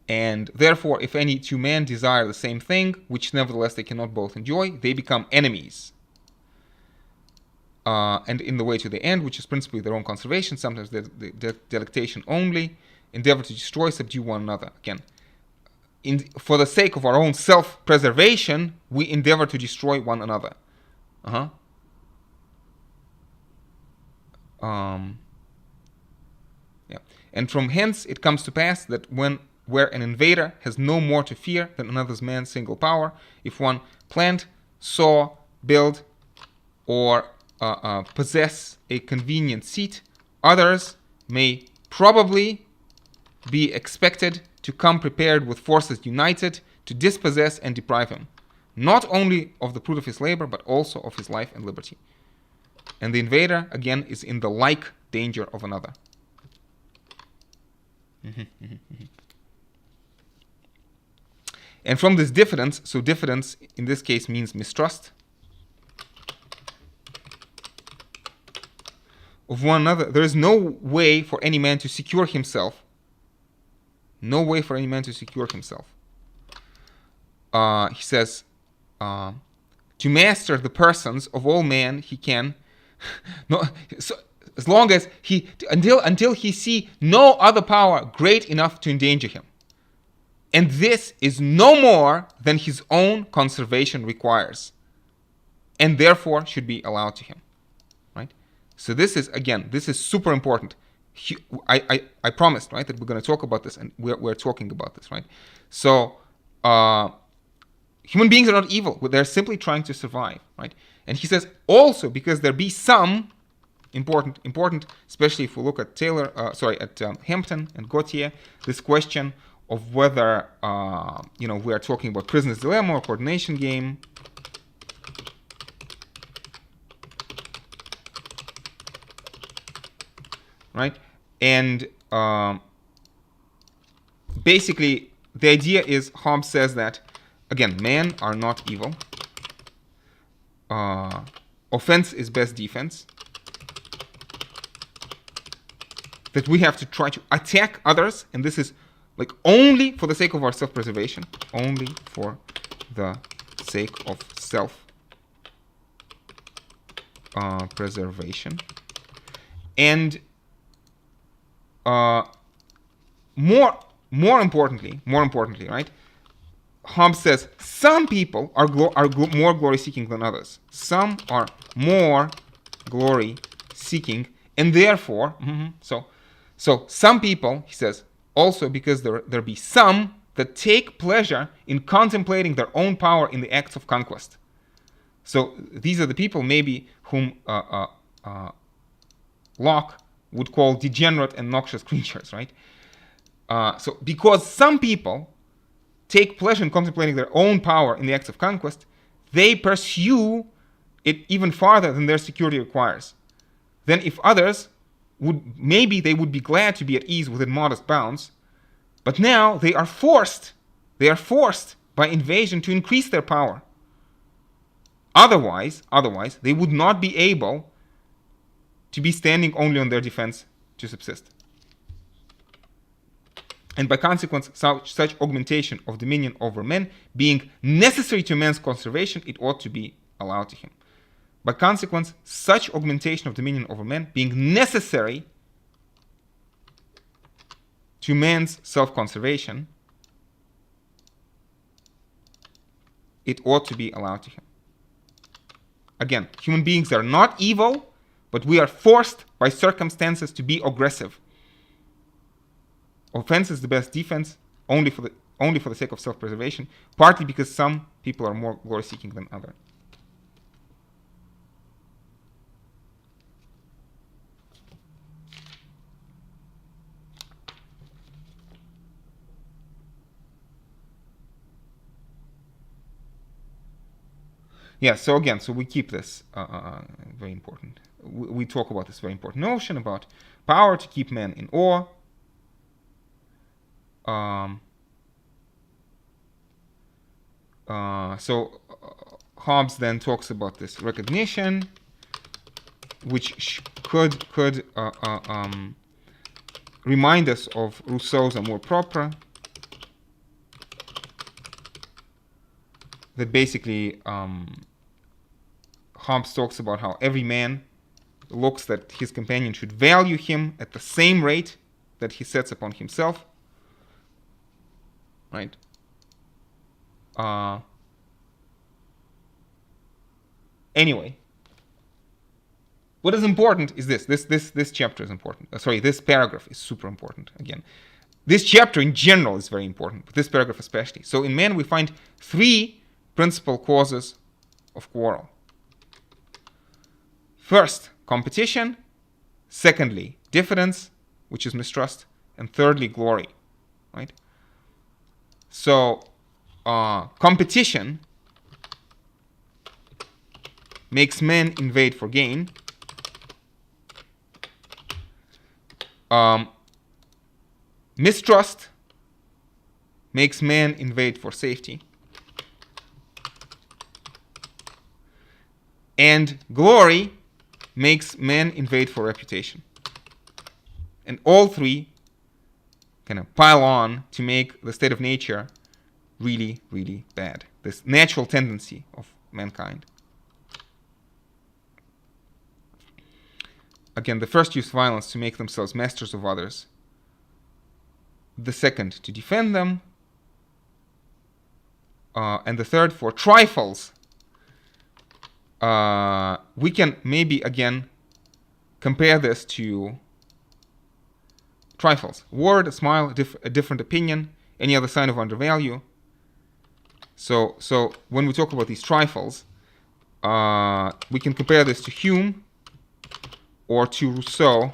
And therefore, if any two men desire the same thing, which nevertheless they cannot both enjoy, they become enemies. And in the way to the end, which is principally their own conservation, sometimes the delectation only, endeavor to destroy, subdue one another. Again, for the sake of our own self-preservation, we endeavor to destroy one another. And from hence it comes to pass that where an invader has no more to fear than another man's single power, if one plant, sow, build, or possess a convenient seat, others may probably be expected to come prepared with forces united to dispossess and deprive him, not only of the fruit of his labor, but also of his life and liberty. And the invader, again, is in the like danger of another. And from this diffidence, so diffidence in this case means mistrust of one another, there is no way for any man to secure himself. No way for any man to secure himself. He says, to master the persons of all men he can, so as long as until he see no other power great enough to endanger him. And this is no more than his own conservation requires, and therefore should be allowed to him. Right? So this is super important. I promised, right, that we're going to talk about this, and we're talking about this, right? So human beings are not evil; they're simply trying to survive, right? And he says also because there be some important, especially if we look at Hampton and Gautier, this question of whether we are talking about prisoner's dilemma or coordination game. Right? And basically, the idea is, Hobbes says that, again, men are not evil. Offense is best defense. That we have to try to attack others, and this is like only for the sake of our self-preservation. Only for the sake of self-preservation. And more importantly, right? Hobbes says some people are more glory-seeking than others. Some are more glory-seeking, and therefore, so some people, he says, also because there be some that take pleasure in contemplating their own power in the acts of conquest. So these are the people maybe whom Locke would call degenerate and noxious creatures, right? So because some people take pleasure in contemplating their own power in the acts of conquest, they pursue it even farther than their security requires. Then if others maybe they would be glad to be at ease within modest bounds, but now they are forced by invasion to increase their power. Otherwise, they would not be able to be standing only on their defense to subsist. And by consequence, such augmentation of dominion over men being necessary to man's conservation, it ought to be allowed to him. By consequence, such augmentation of dominion over men being necessary to man's self-conservation, it ought to be allowed to him. Again, human beings are not evil, but we are forced by circumstances to be aggressive. Offense is the best defense, only for the sake of self-preservation, partly because some people are more glory-seeking than others. Yeah, so again, we keep this very important. We talk about this very important notion about power to keep men in awe. Hobbes then talks about this recognition, which could remind us of Rousseau's amour propre. That basically Hobbes talks about how every man looks that his companion should value him at the same rate that he sets upon himself. Right? Anyway, what is important is this chapter is important. This paragraph is super important. Again, this chapter in general is very important, but this paragraph especially. So in man we find three principal causes of quarrel. First, competition. Secondly, diffidence, which is mistrust. And thirdly, glory. Right? So, competition makes men invade for gain. Mistrust makes men invade for safety. And glory makes men invade for reputation. And all three kind of pile on to make the state of nature really, really bad. This natural tendency of mankind. Again, the first use violence to make themselves masters of others. The second, to defend them. And the third, for trifles. We can maybe again compare this to trifles. Word, a smile, a different opinion, any other sign of undervalue. So when we talk about these trifles, we can compare this to Hume or to Rousseau,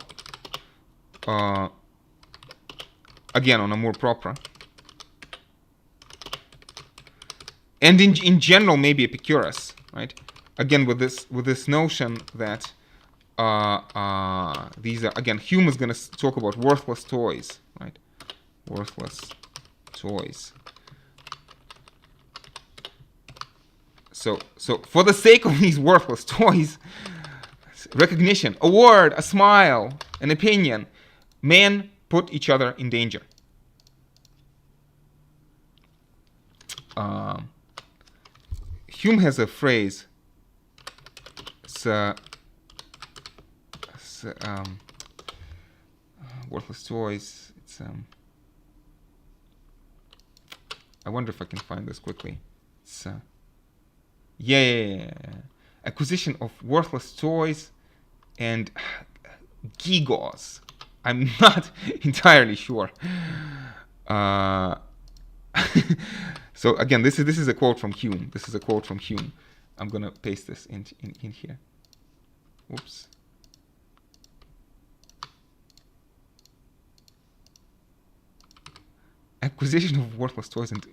again on amour propre. And in general, maybe Epicurus, right? Again, with this notion that these are, again, Hume is going to talk about worthless toys, right? Worthless toys. So for the sake of these worthless toys, recognition, a word, a smile, an opinion, men put each other in danger. Hume has a phrase. Worthless toys. It's I wonder if I can find this quickly. It's yeah. Acquisition of worthless toys and gewgaws. I'm not entirely sure. So again, this is a quote from Hume. This is a quote from Hume. I'm gonna paste this in here. Oops. Acquisition of worthless toys and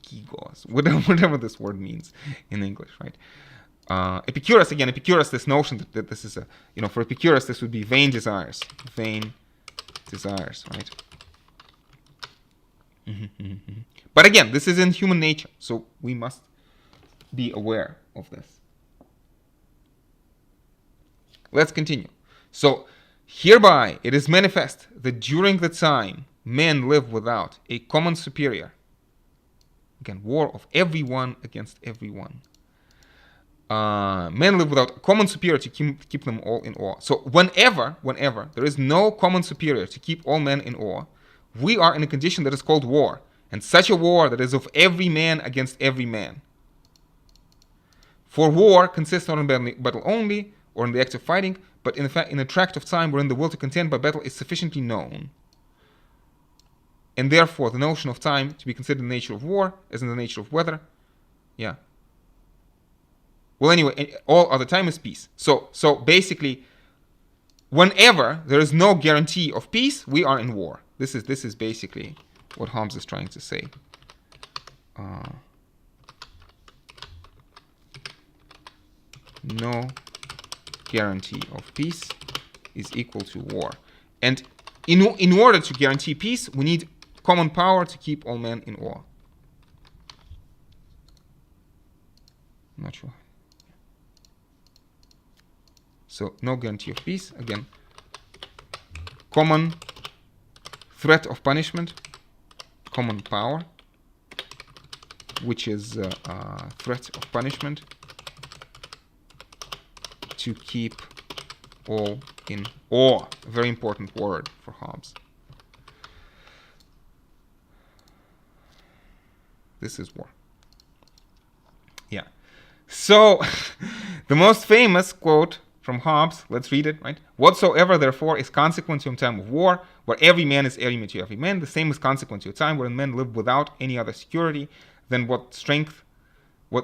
gewgaws, whatever this word means in English, right? Epicurus, again, this notion that this is a, for Epicurus, this would be vain desires, right? But again, this is in human nature, so we must be aware of this. Let's continue. So, hereby it is manifest that during the time men live without a common superior, again, war of everyone against everyone. Men live without a common superior to keep them all in awe. So whenever there is no common superior to keep all men in awe, we are in a condition that is called war, and such a war that is of every man against every man. For war consists not in battle only, or in the act of fighting, but in fact in a tract of time wherein the will to contend by battle is sufficiently known. And therefore the notion of time to be considered in the nature of war, as in the nature of weather. Yeah. Well, anyway, all other time is peace. So basically, whenever there is no guarantee of peace, we are in war. This is basically what Hobbes is trying to say. No guarantee of peace is equal to war. And in order to guarantee peace, we need common power to keep all men in awe. I'm not sure. So no guarantee of peace. Again, common threat of punishment, common power, which is threat of punishment to keep all in awe. A very important word for Hobbes. This is war. Yeah. So the most famous quote from Hobbes, let's read it, right? Whatsoever, therefore, is consequent to a time of war, where every man is enemy to every man, the same is consequent to a time wherein men live without any other security than what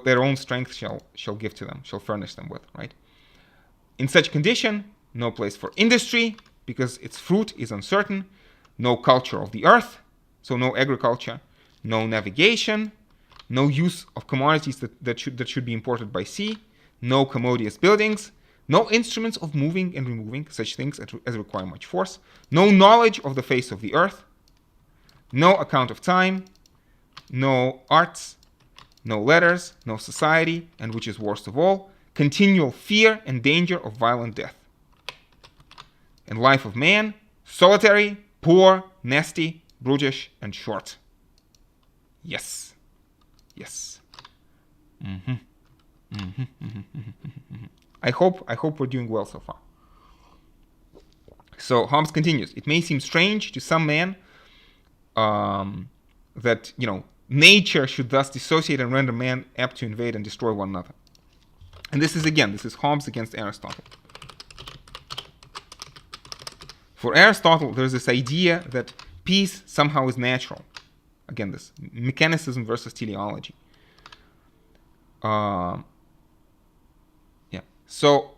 their own strength shall give to them, shall furnish them with, right? In such condition, no place for industry, because its fruit is uncertain, no culture of the earth, so no agriculture, no navigation, no use of commodities that should be imported by sea, no commodious buildings, no instruments of moving and removing such things as require much force, no knowledge of the face of the earth, no account of time, no arts, no letters, no society, and which is worst of all, continual fear and danger of violent death. And life of man, solitary, poor, nasty, brutish, and short. Yes. Yes. I hope we're doing well so far. So Hobbes continues. It may seem strange to some men that nature should thus dissociate and render man apt to invade and destroy one another. And this is Hobbes against Aristotle. For Aristotle, there's this idea that peace somehow is natural. Again, this mechanicism versus teleology. So,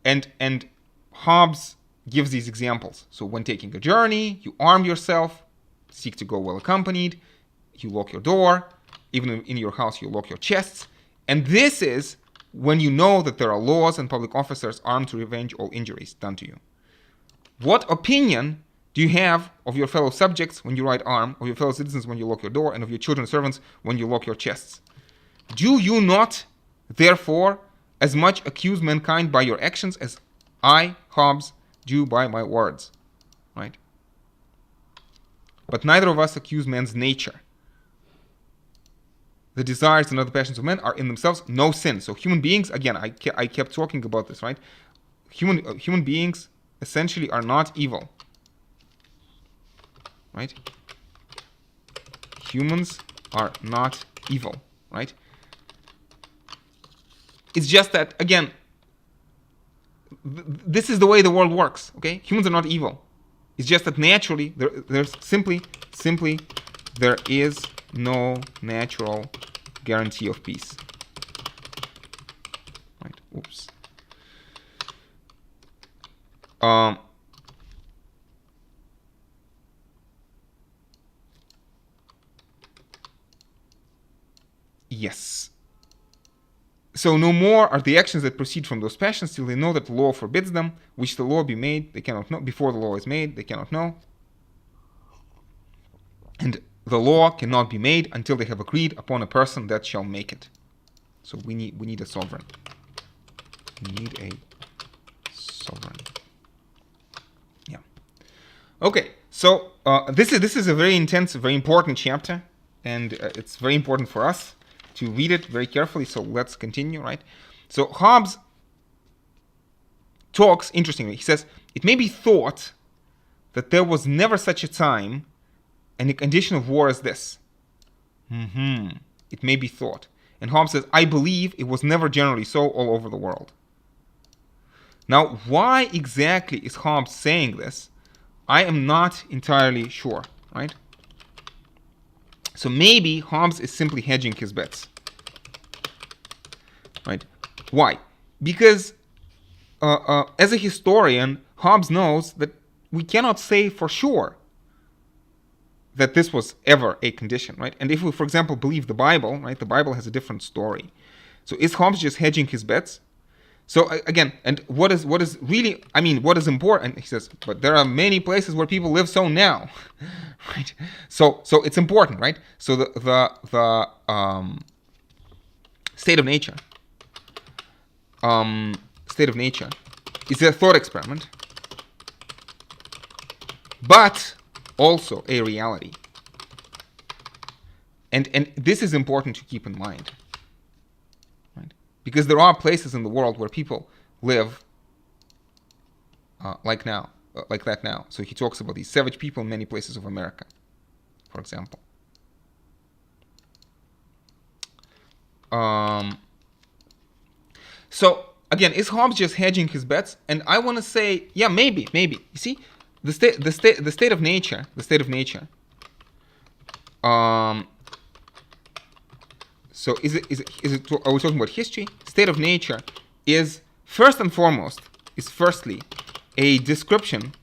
and Hobbes gives these examples. So when taking a journey, you arm yourself, seek to go well accompanied, you lock your door, even in your house you lock your chests. And this is when you know that there are laws and public officers armed to revenge all injuries done to you. What opinion do you have of your fellow subjects when you right arm, of your fellow citizens when you lock your door, and of your children servants when you lock your chests? Do you not, therefore, as much accuse mankind by your actions as I, Hobbes, do by my words? Right? But neither of us accuse man's nature. The desires and other passions of men are in themselves no sin. So human beings, again, I kept talking about this, right? Human beings essentially are not evil. Right? Humans are not evil, right? It's just that, again, this is the way the world works, okay? Humans are not evil. It's just that naturally, there's simply, there is no natural guarantee of peace. Right, oops. Yes. So no more are the actions that proceed from those passions till they know that the law forbids them, which the law be made, they cannot know. Before the law is made, they cannot know. And the law cannot be made until they have agreed upon a person that shall make it. So we need a sovereign. We need a sovereign. Yeah. Okay. So this is a very intense, very important chapter, and it's very important for us to read it very carefully. So let's continue, right? So Hobbes talks, interestingly, he says, it may be thought that there was never such a time and a condition of war as this. It may be thought. And Hobbes says, I believe it was never generally so all over the world. Now, why exactly is Hobbes saying this? I am not entirely sure, right? So maybe Hobbes is simply hedging his bets. Right? Why? Because as a historian, Hobbes knows that we cannot say for sure that this was ever a condition, right? And if we, for example, believe the Bible, right, the Bible has a different story. So is Hobbes just hedging his bets? So again, and what is really, I mean, what is important? He says, but there are many places where people live so now, right? So it's important, right? So the state of nature is a thought experiment, but also a reality. And this is important to keep in mind. Because there are places in the world where people live like that now. So he talks about these savage people in many places of America, for example. So again, is Hobbes just hedging his bets? And I want to say, yeah, maybe. You see, the state of nature. So is it? Are we talking about history? State of nature is firstly a description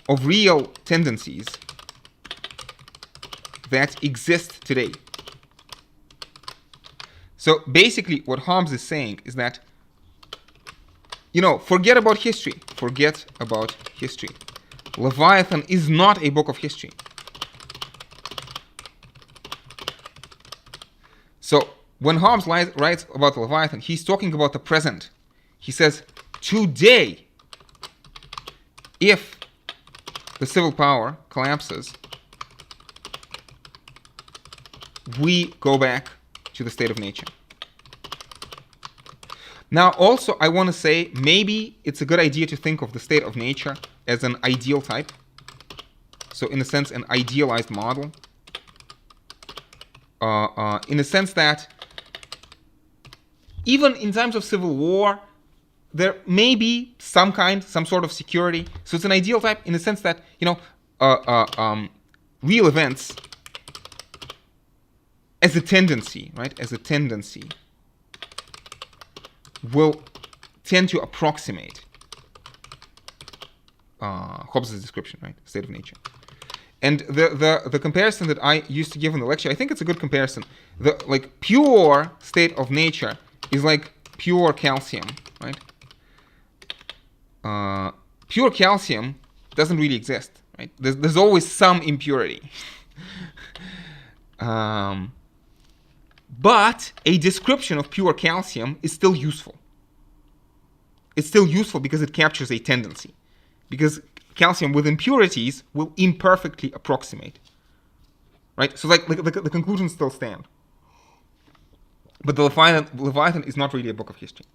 of real tendencies that exist today. So basically, what Hobbes is saying is that, forget about history. Leviathan is not a book of history. So when Hobbes writes about Leviathan, he's talking about the present. He says, today, if the civil power collapses, we go back to the state of nature. Now, also, I want to say, maybe it's a good idea to think of the state of nature as an ideal type. So in a sense, an idealized model. In a sense that even in times of civil war, there may be some sort of security. So it's an ideal type in the sense that, real events as a tendency, right? As a tendency will tend to approximate Hobbes' description, right? State of nature. And the comparison that I used to give in the lecture, I think it's a good comparison. The pure state of nature is like pure calcium, right? Pure calcium doesn't really exist, right? There's always some impurity. But a description of pure calcium is still useful. It's still useful because it captures a tendency. Because calcium with impurities will imperfectly approximate. Right? So like the conclusions still stand. But the Leviathan is not really a book of history.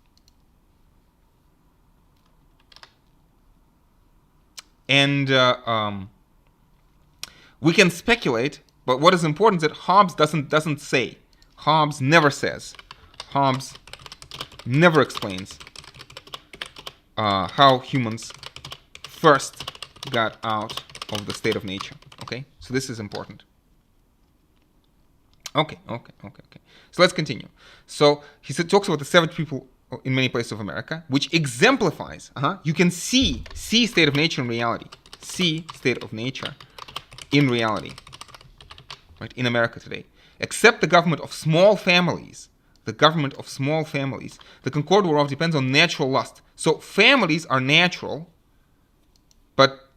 And we can speculate, but what is important is that Hobbes doesn't say. Hobbes never says. Hobbes never explains how humans first got out of the state of nature. Okay, so this is important. Okay. So let's continue. So he talks about the savage people in many places of America, which exemplifies. You can see state of nature in reality. See state of nature in reality. Right, in America today. Except the government of small families. The government of small families. The concord whereof depends on natural lust. So families are natural, but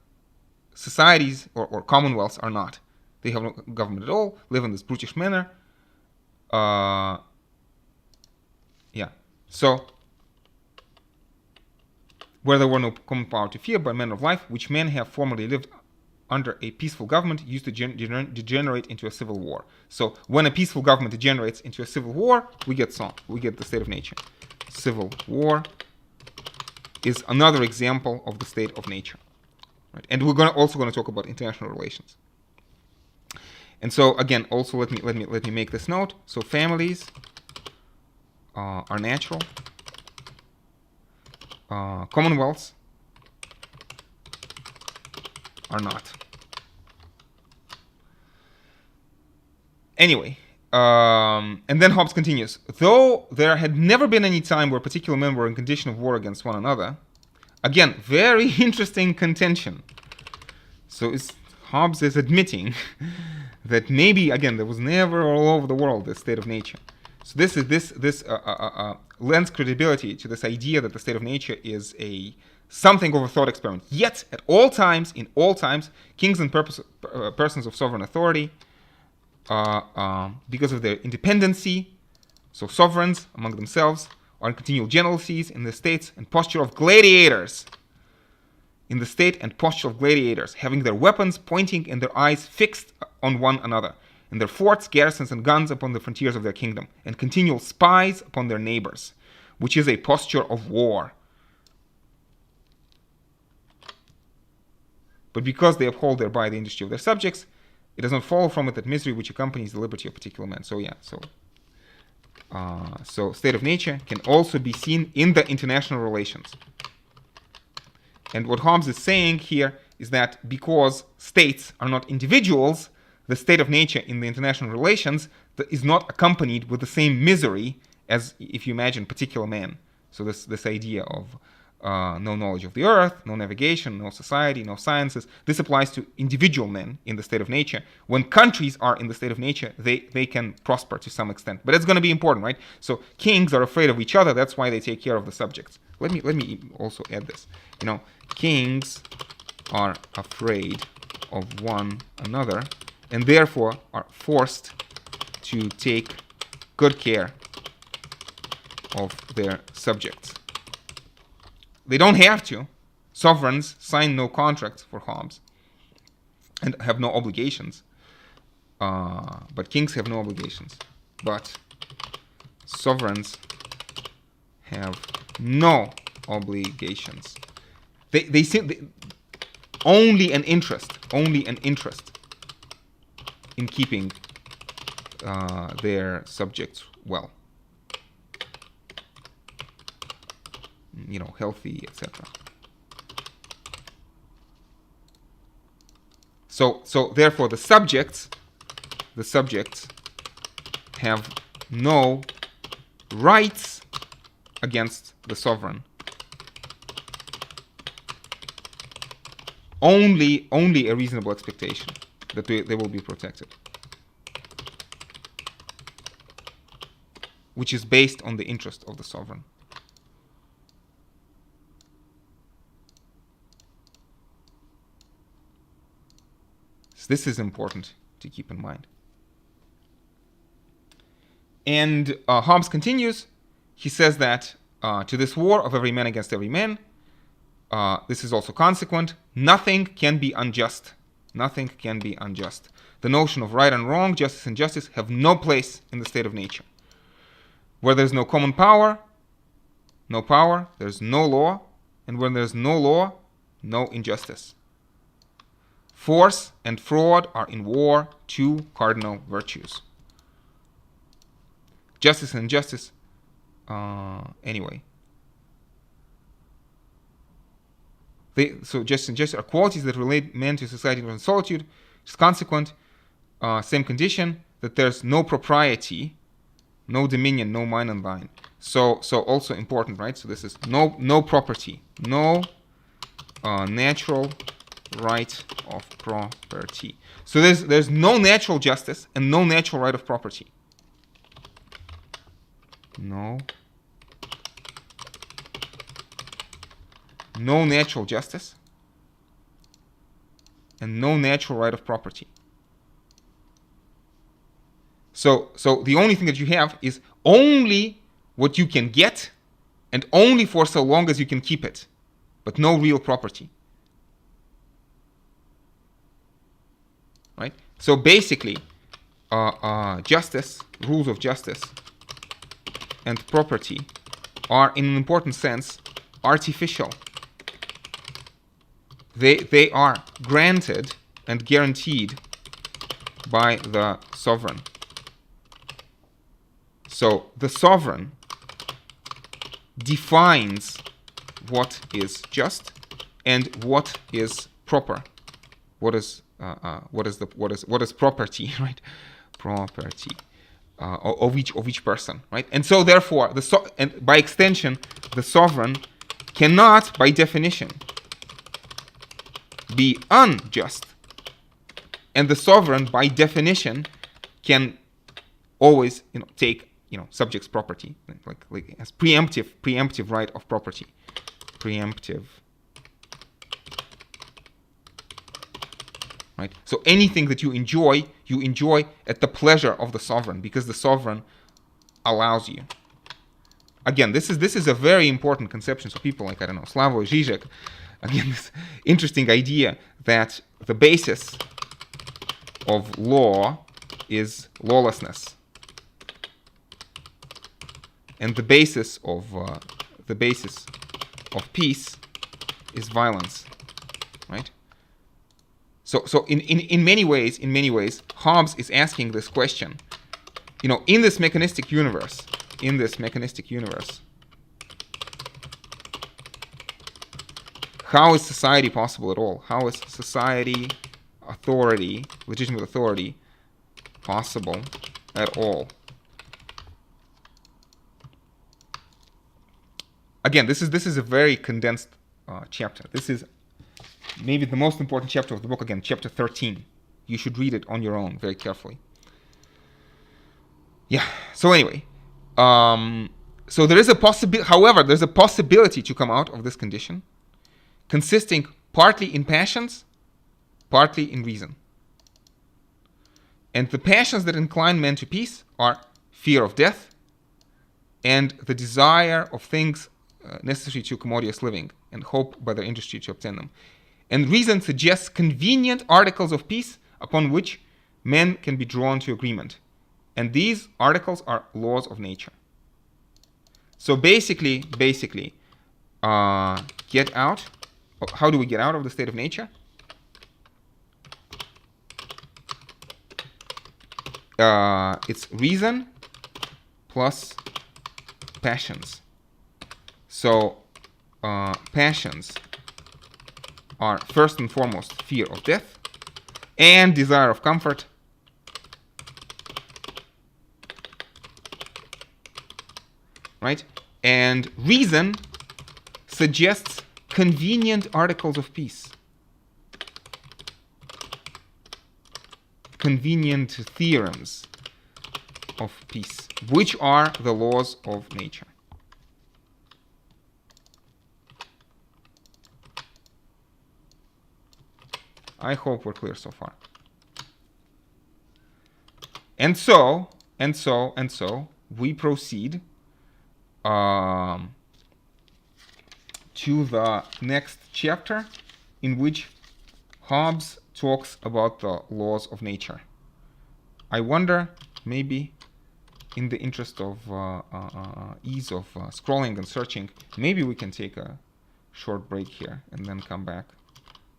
societies or commonwealths are not. They have no government at all, live in this brutish manner. So, where there were no common power to fear, but men of life, which men have formerly lived under a peaceful government, used to degenerate into a civil war. So, when a peaceful government degenerates into a civil war, we get the state of nature. Civil war is another example of the state of nature. Right? And we're also going to talk about international relations. And so again, also let me make this note. So families are natural. Commonwealths are not. Anyway, and then Hobbes continues. Though there had never been any time where particular men were in condition of war against one another. Again, very interesting contention. So Hobbes is admitting that maybe, again, there was never all over the world this state of nature. So this lends credibility to this idea that the state of nature is something of a thought experiment. Yet, in all times, kings and persons of sovereign authority, because of their independency, so sovereigns among themselves, are in continual jealousies in the states and posture of gladiators. In the state and posture of gladiators, having their weapons pointing and their eyes fixed on one another, and their forts, garrisons, and guns upon the frontiers of their kingdom, and continual spies upon their neighbors, which is a posture of war. But because they uphold thereby the industry of their subjects, it does not follow from it that misery which accompanies the liberty of particular men. So so state of nature can also be seen in the international relations. And what Hobbes is saying here is that because states are not individuals, the state of nature in the international relations is not accompanied with the same misery as if you imagine particular man. So this idea of no knowledge of the earth, no navigation, no society, no sciences, this applies to individual men in the state of nature. When countries are in the state of nature, they can prosper to some extent. But it's going to be important, right? So kings are afraid of each other. That's why they take care of the subjects. Let me also add this. Kings are afraid of one another and therefore are forced to take good care of their subjects. They don't have to. Sovereigns sign no contracts for Hobbes and have no obligations. But kings have no obligations. But sovereigns have no obligations. They only an interest in keeping their subjects well, healthy, etc. So therefore the subjects have no rights against the sovereign. Only a reasonable expectation that they will be protected, which is based on the interest of the sovereign. So this is important to keep in mind. And Hobbes continues. He says that to this war of every man against every man, this is also consequent. Nothing can be unjust. Nothing can be unjust. The notion of right and wrong, justice and injustice have no place in the state of nature. Where there's no common power, no power, there's no law. And when there's no law, no injustice. Force and fraud are in war two cardinal virtues. Justice and injustice, anyway. So justice and injustice are qualities that relate men to society and solitude. It's consequent, same condition, that there's no propriety, no dominion, no mine and thine. So also important, right? So this is no property, no natural right of property. So there's no natural justice and no natural right of property. No natural justice and no natural right of property. So the only thing that you have is only what you can get and only for so long as you can keep it, but no real property. Right? So basically, justice, rules of justice, and property are, in an important sense, artificial. They are granted and guaranteed by the sovereign. So the sovereign defines what is just and what is proper. What is property, right? Property of each person, right? And so therefore, and by extension, the sovereign cannot, by definition, be unjust, and the sovereign, by definition, can always, take, subject's property, like has preemptive right of property, preemptive. Right? So anything that you enjoy at the pleasure of the sovereign, because the sovereign allows you. Again, this is a very important conception. So people like, Slavoj Žižek, again, this interesting idea that the basis of law is lawlessness, and the basis of peace is violence, right? So in many ways, Hobbes is asking this question. In this mechanistic universe, how is society possible at all? How is society, authority, legitimate authority, possible at all? Again, this is a very condensed chapter. This is maybe the most important chapter of the book. Again, chapter 13. You should read it on your own very carefully. Yeah. So anyway, so there is a possibility. However, there's a possibility to come out of this condition, consisting partly in passions, partly in reason. And the passions that incline men to peace are fear of death and the desire of things necessary to commodious living, and hope by their industry to obtain them. And reason suggests convenient articles of peace upon which men can be drawn to agreement. And these articles are laws of nature. So basically, get out. How do we get out of the state of nature? It's reason plus passions. So passions are first and foremost fear of death and desire of comfort, right? And reason suggests convenient articles of peace, convenient theorems of peace, which are the laws of nature. I hope we're clear so far. And so we proceed to the next chapter, in which Hobbes talks about the laws of nature. I wonder, maybe in the interest of ease of scrolling and searching, maybe we can take a short break here and then come back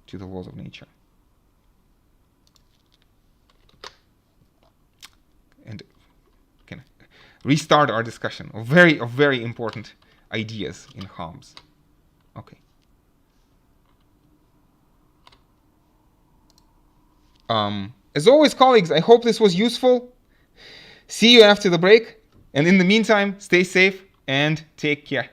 to the laws of nature. And can restart our discussion of very important ideas in Hobbes. Okay. As always, colleagues, I hope this was useful. See you after the break. And in the meantime, stay safe and take care.